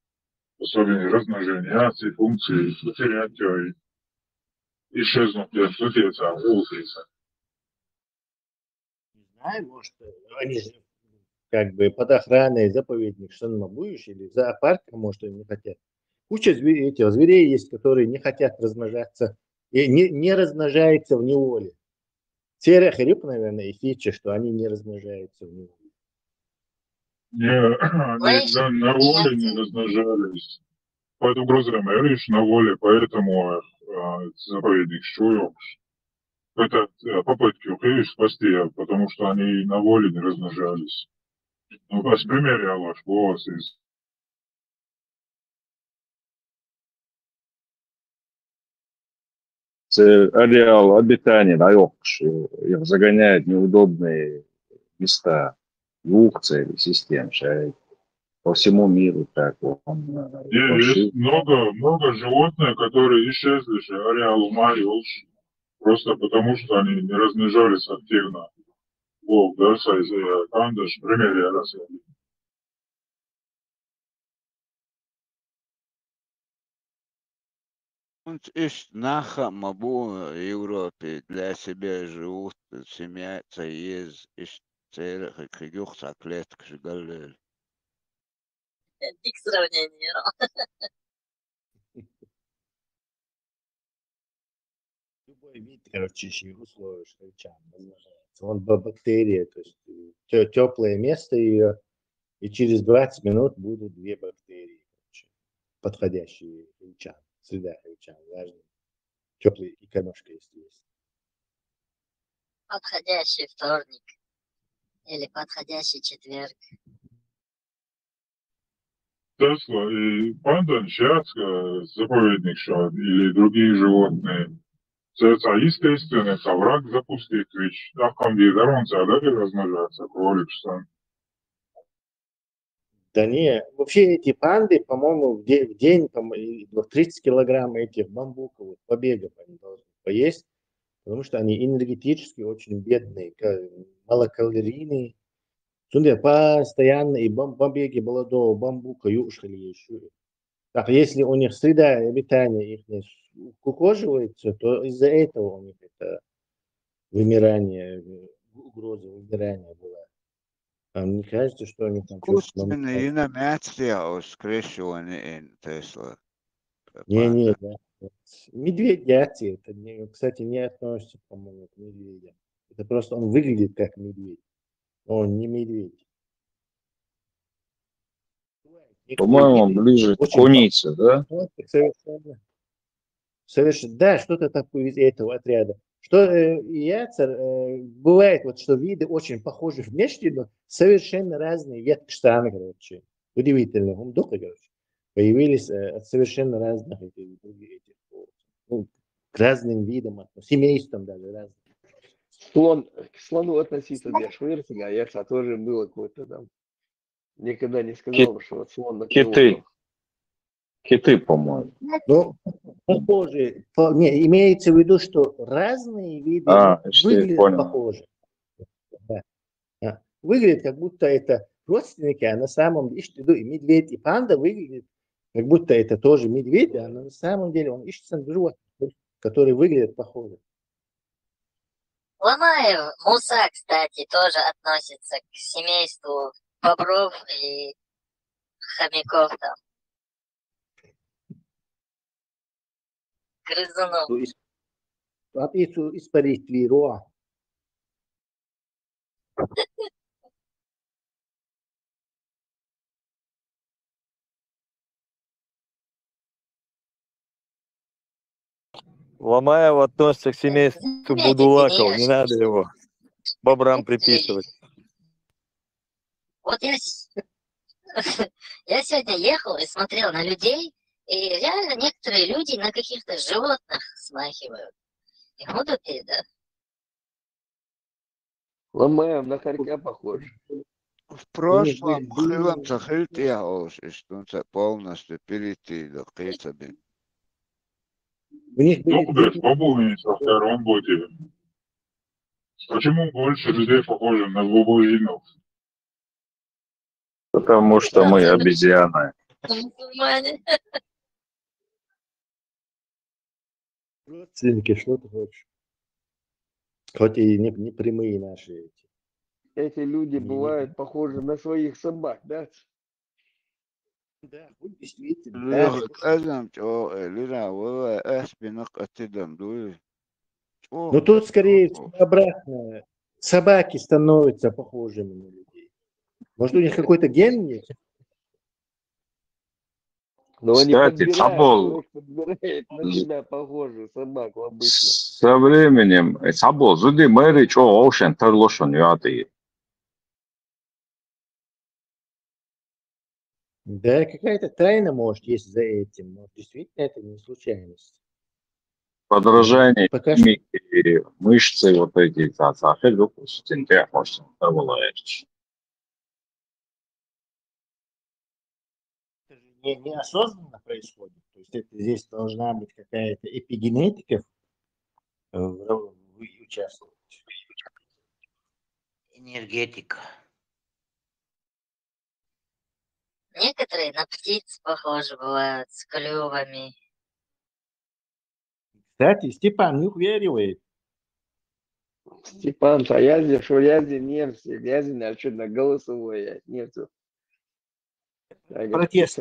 Особенно размножение, эти функции потерять ее и исчезнут, отсутствуется, улучшится. Не знаю, может, они же как бы под охраной заповедник Шанмабуиш или зоопарка, может, они не хотят. Куча этих зверей есть, которые не хотят размножаться и не размножаются в неволе. Серых рыб, наверное, и фича, что они не размножаются в неволе. Они на воле не размножались. Поэтому грузом на воле, поэтому заповедник чует. Это попытки их спасти, потому что они на воле не размножались. Ну, с примере Аллаш, ареал обитания, их загоняют в неудобные места, югцы или систем, по всему миру так. Есть много животных, которые исчезли, ареал умарил, просто потому что они не размножались активно. Волк, да, кандаш, примере раз. Есть наха мабу в Европе для себя живут, семьяца из целых крюкса клеток жигалель. К сравнению. Любой вид, короче, условия, что размножается. Он бактерия, то есть теплое место ее, и через 20 минут будут 2 бактерии, короче, подходящие хричам, среда хричам, важно. Теплые и кормушка, если есть. Подходящий вторник или подходящий четверг. Тесла и панда, заповедник или другие животные. Это естественно, это враг запустит, ведь в компьютер он задали размножаться, кролик, что. Да не, вообще эти панды, по-моему, в день 30 килограмм этих бамбуковых побегов они должны поесть, потому что они энергетически очень бедные, малокалорийные. Сунде постоянно и побеги молодого бамбука юшкали еще. Так, если у них среда обитания их не укокоживается, то из-за этого у них это вымирание, угроза вымирания была. А мне кажется, что они там что-то... Не, да. Медведяти, это, кстати, не относится, по-моему, к медведям. Это просто он выглядит как медведь, но он не медведь. По-моему, ближе к кунице, да? Совершенно, да, что-то такое из этого отряда. Что яйца, бывает, вот, что виды очень похожи внешне, но совершенно разные веткштаны, короче. Удивительно, короче. Появились от совершенно разных этих к разным видам, семействам даже разным. К слону относиться для швырцинга, а яйца тоже было какое-то там. Никогда не сказал, что вот слон на Киты, по-моему. Ну, похожие. Не, имеется в виду, что разные виды выглядят похожи. Да. Выглядит, как будто это родственники, а на самом деле, и медведь, и панда выглядят, как будто это тоже медведь, а на самом деле он ищет животных, которые выглядят похоже. Ломаев, Муса, кстати, тоже относится к семейству бобров и хомяков там. Грызунов. Испарить твиро. Ломаев относится к семейству Будулаков, не надо его бобрам приписывать. Вот я сегодня ехал и смотрел на людей, и реально некоторые люди на каких-то животных смахивают. И худопи, да. Ломаем на хорька похож. В прошлом хилом захилт я что полностью перейти до Кейсаби. Ну, блядь, побомнить во втором боте. Почему больше людей похожи на бабуинов? Потому что мы обезьяны. Мусульмане. Родственники, что ты хочешь? Хоть и не прямые наши эти. Эти люди бывают похожи на своих собак, да? Да, вот действительно. Да, но тут скорее обратно. Собаки становятся похожими на людей. Может, у них какой-то ген есть? Но они Кстати, подбирают на себя похожую собаку обычно. со временем Сабол, зуди мэри чо оушен терлошон яты. Да, какая-то тайна, может, есть за этим. Но действительно, это не случайность. Подражание Пока что мимики, мышцы вот эти, захель выпуск, может, это же неосознанно происходит. То есть это здесь должна быть какая-то эпигенетика участвовать. Энергетика. Некоторые на птиц похожи бывают, с клювами. Кстати, Степан не уверивает. Степан, а я здесь, что я здесь нервси, я здесь что-то голосовое, нету. Протест,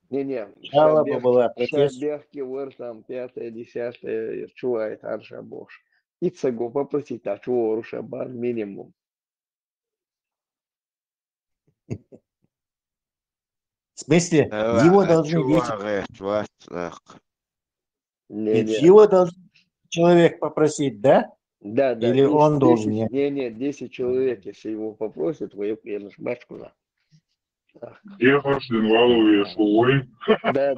Не-не, жалоба была, протест. Шабех, кивер, там, 5-е, 10-е, чувает, арша бош. И цего попросить, а чего рушабар минимум. В смысле, его должны дети... Не-не. Его должен человек попросить, да? Да. Или 10, он должен? 10, не, 10 человек, если его попросят, вы приедешь башку на. Ехаш, Денвалове, Шуой. Да.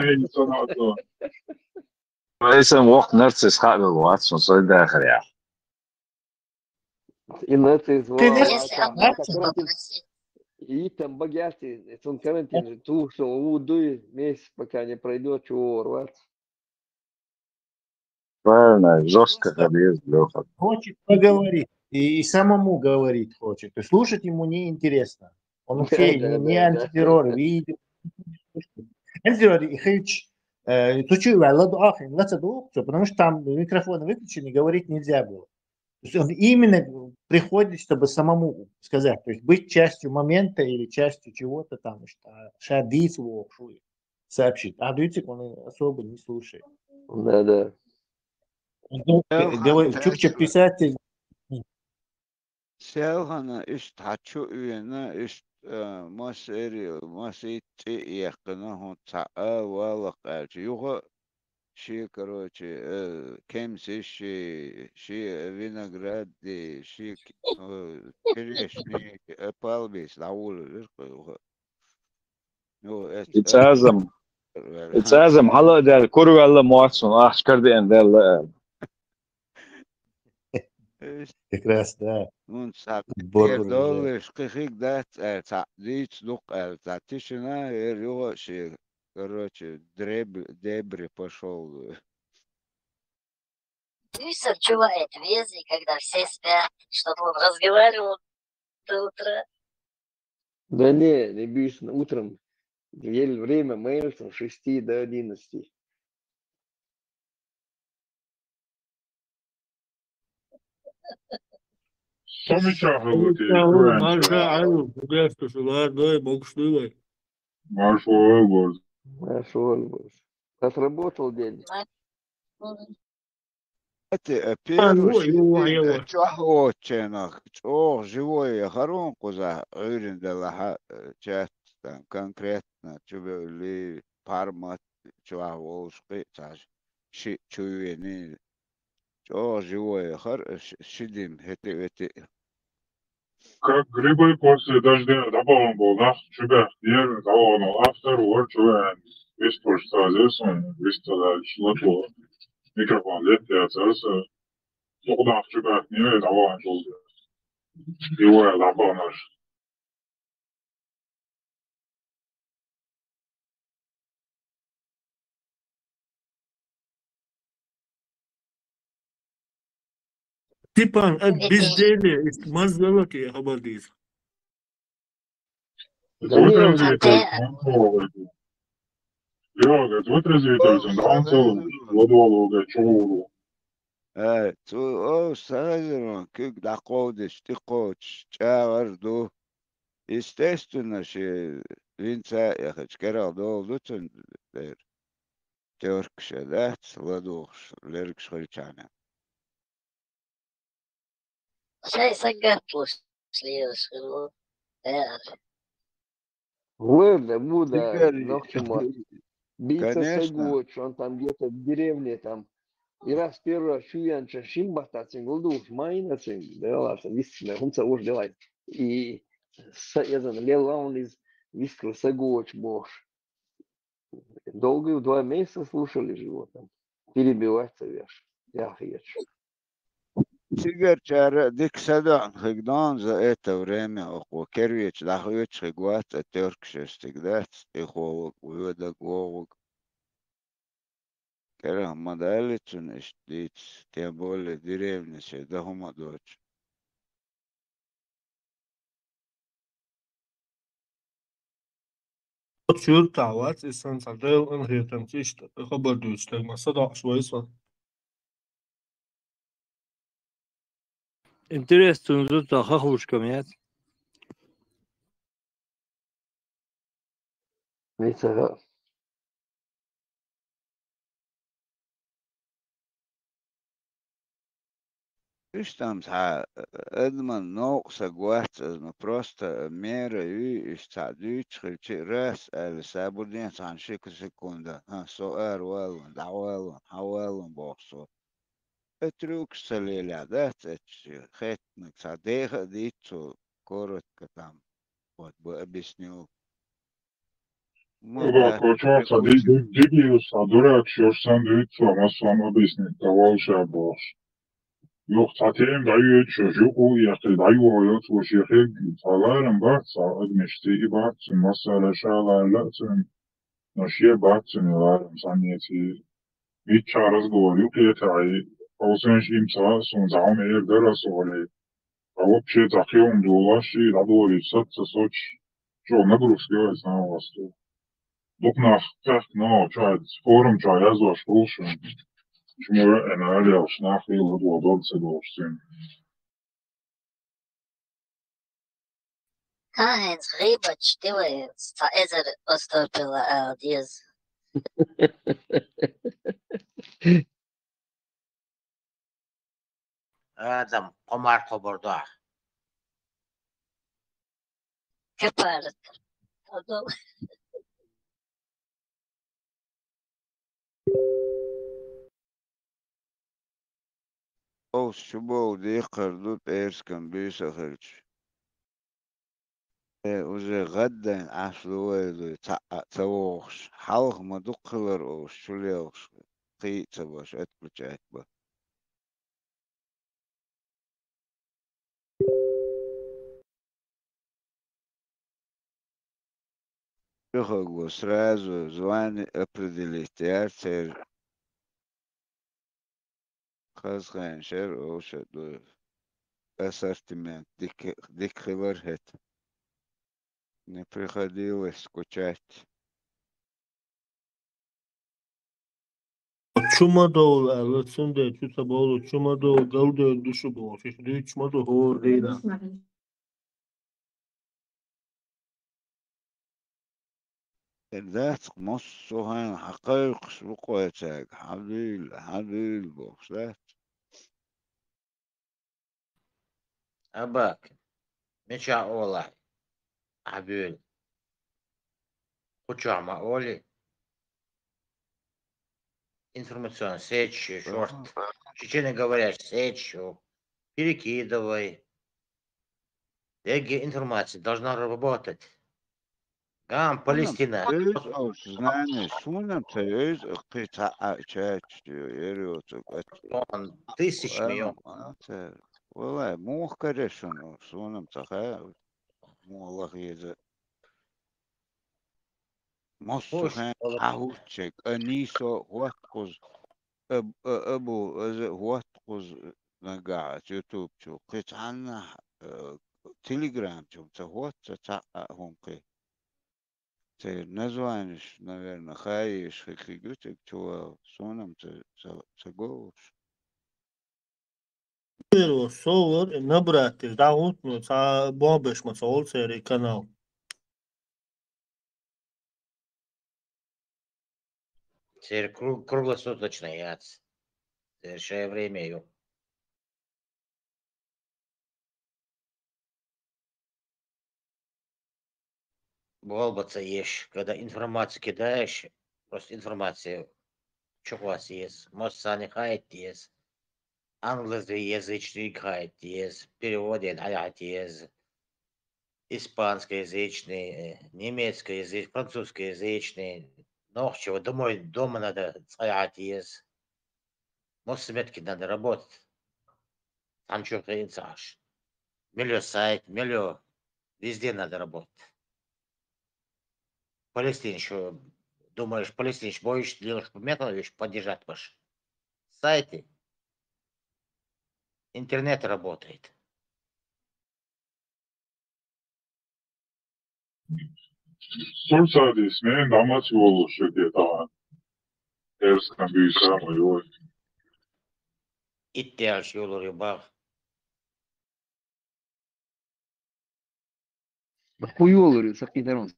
Ай, что надо. Esam вок нарцис хабел ватсон, сой дахар я. И нарцис ватсон. И там богатый, он карантин, ту, что удуй месяц, пока не пройдет, чего рваться. Правильно, жестко ходил, Леха. Хочет поговорить, и самому говорить хочет. И слушать ему неинтересно. Он вообще не антитеррор, видит. Антитеррор, и хейч, потому что там микрофоны выключены, говорить нельзя было. То есть он именно приходит, чтобы самому сказать, то есть быть частью момента или частью чего-то там, шадис сообщить. А Дюцик он особо не слушает. Да. Чукча писатель. Селгана иш тачу уена иш масити яхна хон та валак юга ши короче кемси ши виноград ши черешни палбис лаул Ицазам хала дал курвалла муатсон ахшкарден дал. Как раз, да. Он доллар скихик дат дит лук тишина рёши короче дебри пошел. Бюсов чувает вези, когда все спят, чтобы он разговаривал до утра. Да не Бюсон, утром еле время мейлсом с 6 до 11. Маршал. Отработал день. Это первый чахоченах, живой хорон коза урендала часть там конкретно чубели пармат чуаволшки таж чуени живой хор шидим эти. Как грибы после дождя добавлен был наш чубях дер, того автор ворчуя весь пошта здесь он весь туда шло микрофон лет я царса. Тогда чубях не того был. Его я запомнишь. Степан, от Ведь безделия мазалок я обалдею. Да не, он же Вытрезвитель, Йога, вытрезвитель, да он целый, водолога, чего. تو سازرون که دقودش تقوش چاوردو естественно ше винца я хочу керал лутун дер теркше да сладуш леркш хольчана شاي سقط ليش Ладно, Буда, теперь Нохчума, бийца конечно Сегоч, он там где-то в деревне там. И раз первый раз Шуянча Шимбахта Цингулдуш, Майна Цинг, да, висна, он уж делает. И я знаю, Лелаун из Вискл Сегоч Бош. Долго 2 месяца слушали же его там. Перебиваться веш. Я хеч. теперь чара диксадан хигдан за это время о кервич дахуч хигват теркше стигдат и ховок уйда говок керам модалицун иштит тем более деревня се да хума дочь شور تعوات إنسان صدق إن هي تمشيش خبر دوش تجمع صدق شوي صار. Интересно, тут хохлушка менять. Митсага. Видишь, там Эдман Ноукса Гуатс, просто мера и истадюч, хельчи раз, или сабурдин сан шику секунда, соэр уэлун, да уэлун, хауэлун боксу. Трюк салиля, да, хэтник, садеха дицу, коротко там, вот бы объяснил. Да, получается, Дигиус, а дурак, что сандвич, а мы с вами объяснить, давал же босс. Yok zaten dayı çocuk o yakı dayı o çocuk salarım baksa admıştı baksın mesela şalarla sen naşiye baksın yalarım saniyeti bir çarız doğru yeterli olsun imza son zaman eğer derası öyle alıp şey takıyorum dolaşı da doğru satsa soç çok ne gruska sana vastı doknach tak no çay forum çay yazmış olsun çünkü enerji alışnak yıl doğru olsun Heinz Rieberts Stille Ezer Osterpilla Diaz. Adam Omar Koborda. Kaparat. О, шубол дикар эрскан бисахарч. уже غدا عفلوه تاوخش حلق ما دقلر او شليوخش قيت باش اتبجاك با يخلقوا сразу звание определить театр خاصة شر او شدو ассортимент дикхилар хет не приходилось скучать. Чума дол, лацунде, чута болу, чума дол, галде душу бол, шишди чума дол хор дейда. ذات مصها حقائق سبقوتك حبيل بوكسات Абак. Меча Ола. Абюль. Кучама Оли. Информационная сеть, шорт. Чечены говорят, сеть, перекидывай. Эги информация должна работать. Гам, Палестина. знание сунам союз قطع چاچ يريوتك Тысяч миллион. والله مو كرشون سونم تخيل مو الله يجزا مصر Hoş خان olur. عهوتشك أنيسو واتقز أبو واتقز نقع يوتيوب شو قيت عنا تليجرام شو تهوت هم قي نزوانش наверное خايش خيجوتك شو سونم تقوش صور نبرة دعوت مع بابش مسؤول سيري канал. Теперь круглосуточно я совершаю время ее. Болбаться ешь, когда информацию кидаешь, просто информация, что у вас есть, может, сани хайт есть, англоязычный хайт есть, переводит аят есть, испанскоязычный, немецкоязычный, французскоязычный, но чего, дома надо аят есть, может, сметки надо работать, там что-то инсаш, сайт, везде надо работать. Палестин еще, думаешь, Палестин боишься, делаешь пометович, поддержать ваш сайты. Интернет работает. Sursādi smēn amatsvolu tāda. Erskam bija sama ļoti. İhtiyaç yolu bak. Хуёларю, сакидарон.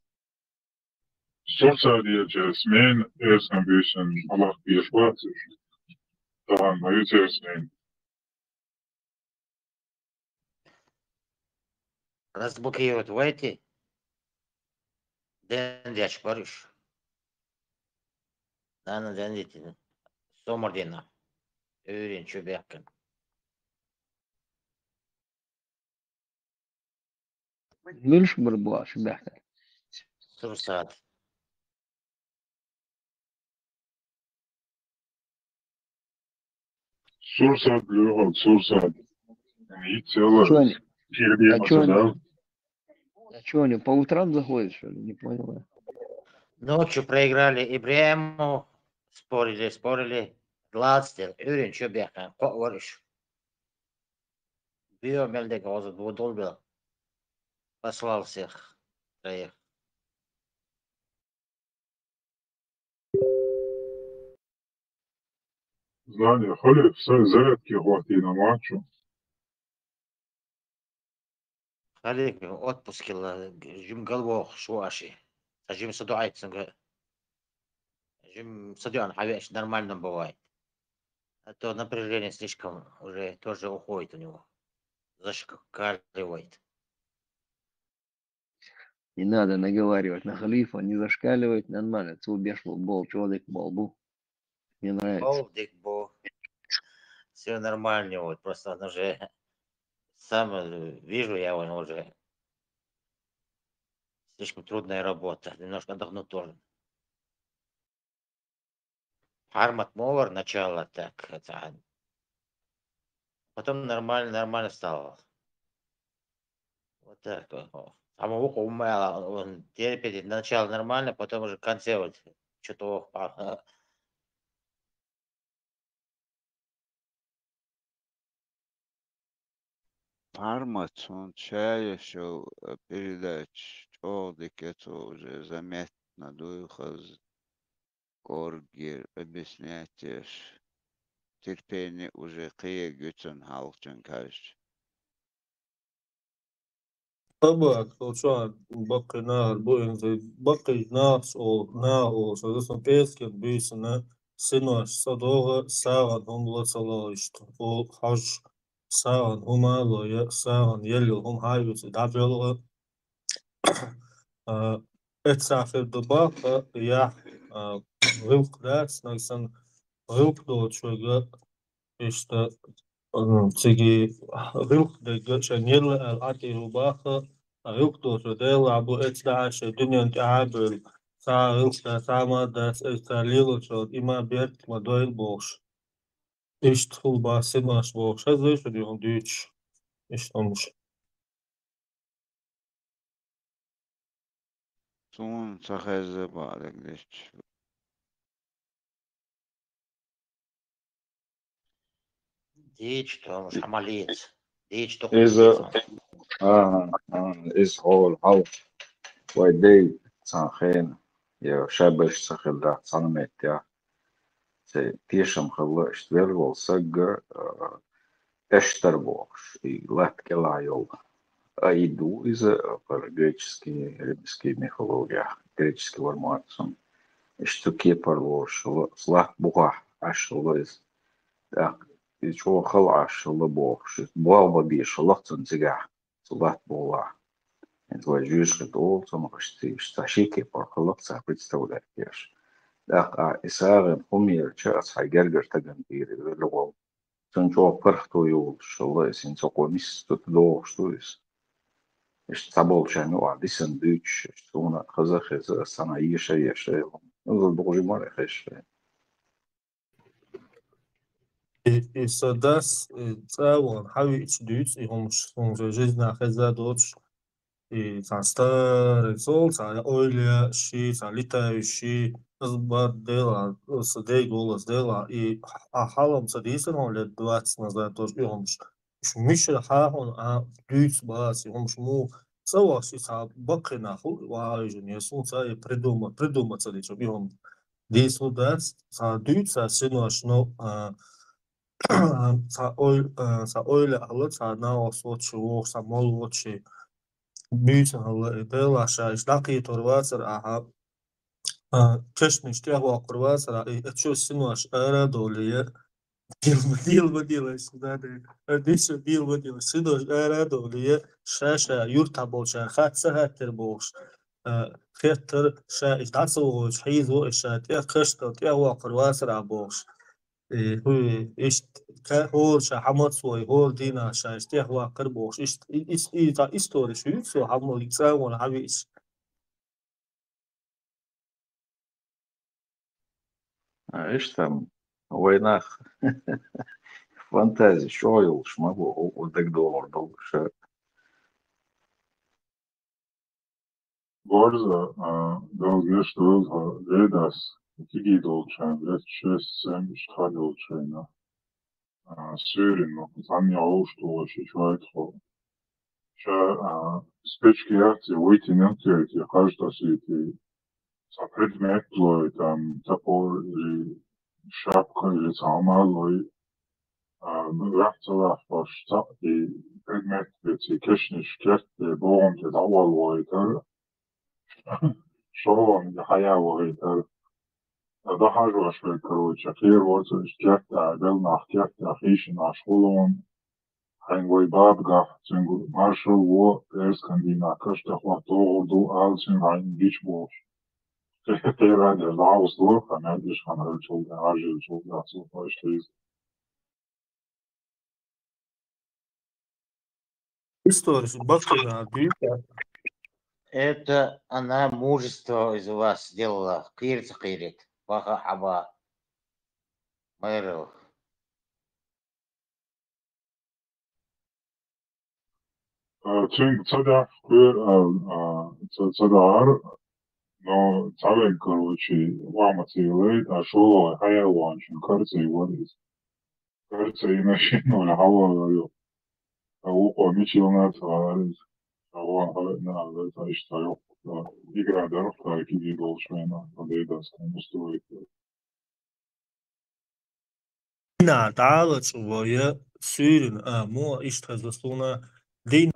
Sursādi smēn erskam bija Allah bija švācis. Tā majucie smēn. Разблокировать войти. Дендяч Париж. Нана дендити. Сомардина. Öğren çöbekkin. Мыльш барбуа шбяхта. Sursat. Sursādi ļoti sursādi. И целое. А что они по утрам заходят, что ли? Не понял я. Ночью проиграли Ибрему. Спорили. Gladstone, öğren çöbekkin. Kovarış. Биомелде газет выдолбил. Послал всех троих. Знание, холи все зарядки хватит на матчу. Халик отпускил, жим головох шуаши. Жим садуайцем. Жим садуан хавеш нормально бывает. А то напряжение слишком уже тоже уходит у него. Зашкаливает. Не надо наговаривать на халифа, не зашкаливать, нормально. Цубеш бол, человек болбу. Мне нравится. Бол. Все нормально, вот просто он уже сам вижу, я он уже слишком трудная работа, немножко отдохнуть тоже. Армат Мовар начало так, это, потом нормально стало. Вот так. Самого он терпит, начало нормально, потом уже в конце вот что-то Армат, он чаще передач, чёрдик это уже заметно, дух Коргир объяснятешь, терпение уже кие гютен халчен каш. طبعا طبعا بقي نار بوين زي بقي ناس أو نار سادسون بيسكن بيسنا سنوش صدوغة ساعة هم لا صلاحشت أو حج ساعة هما لا ساعة يلي هم هاي بس دابيلغة اتسافر دباقة يا غلق داس نكسن غلق دوت شوية إشتا تيجي غلق دقة شنيل العتي رباخة غلق دوت وديل عبو اتدعش الدنيا انتعابل ساعة غلق ساعة ما داس استاليل شود إما بيرت ما دويل بوش إشتخل باسماش بوش هذا إيش اليوم ديش işlemiş. Son saheze bağlıklaştı. Дичь, то уж амалец. Дичь, то Is is whole how why they صاخين يا شابش سخل ده صنمت يا تيشم خلا اشتغل والسجر اشتر بوش لات كلا يوم айду из греческий римский мифология греческий варматсом что кепарло что слах буга ашlo из так и что хала ашlo бог что баба биш лахтун зига слах буга это важишь что там почти что шики пархалакса представляешь так исарен умер час хайгергер тагантир лого тончо пархту юл что синцо комис тут до что из اشتبال شنو عديسن دوتش اشتونا خزخ صناعية شيء نظل بغجي مرة خش И садас целом хавич дюц и он же жизнь нахеза дочь и там старый сол там ойля ши там летающий сбар дела садей голос дела и халам садисен он лет 20 назад тоже и он мишел хахон дюц бас и он му целовался там бакина важен я солнца и придумать садись и он здесь вот да дюц синошно sa oile alla sa na osvoči u sa molvoči büyüsün alla edel aşağı işlaki torvasır aha keşniş diye vakırvasır etço sinuaş ara doliye Dilma şudane adişo dilma sinuaş ara doliye şaşa yurta bolşa khatsa hatter bolş خاطر شا إتعصوا حيزو إشاتيا كشتا تيا وقرواسر عبوش هو إيش كهور شا حمد سوي هور دينا شا إشتيا هو قربوش إيش تا إستوري شو يسوي حمد يكساون حبيش ايش там وينах фантазии шойл шмагу удак доллар долгоша Gorza, dalga što vedas, tigi dolčan, već 6-7 šta dolčana. Syrino, tanja oštovaši čvajtho. Ša spečki akcije vojti nemtjeti, každa si ti sa predmetloj, tam tapor ili šapka ili samaloj, vracala baš i predmet, veci kešniš kjerte, bovom te davaloj, شغل حياة وغير ده حاجة أشبه كروتش أخير وقت اشتركت عدلنا احتركت أخيش ناشغلون حين باب قاح تنقل مارشل و إرس كان دينا كشتخ وطوغ دو آلسين عين جيش بوش خير هذا العاوز دور فنادش عن هالشغل عاجل شغل أصول فاشتريز история бакина büyük Это она мужество из вас сделала. Кирца кирит. Баха хаба. Мэрил. Тинг цадах квер цадар, но цавен короче вамацилей, а шоло хайаваншин карцей водис. Карцей нашино на хавалаю. А уко мичилна царис. Игра дорога, какие должны подойдать устроить. Дина дала чувая сюрин мо ишта заслуна дин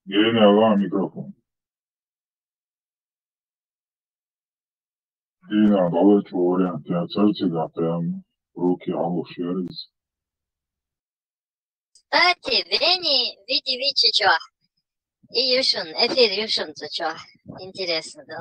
Гене ала микрофон. Дина дала чувая, те церти да прям руки алушерис. Кстати, Вени, види, чё. И Юшин, эфир Юшин, чё. Интересно, да.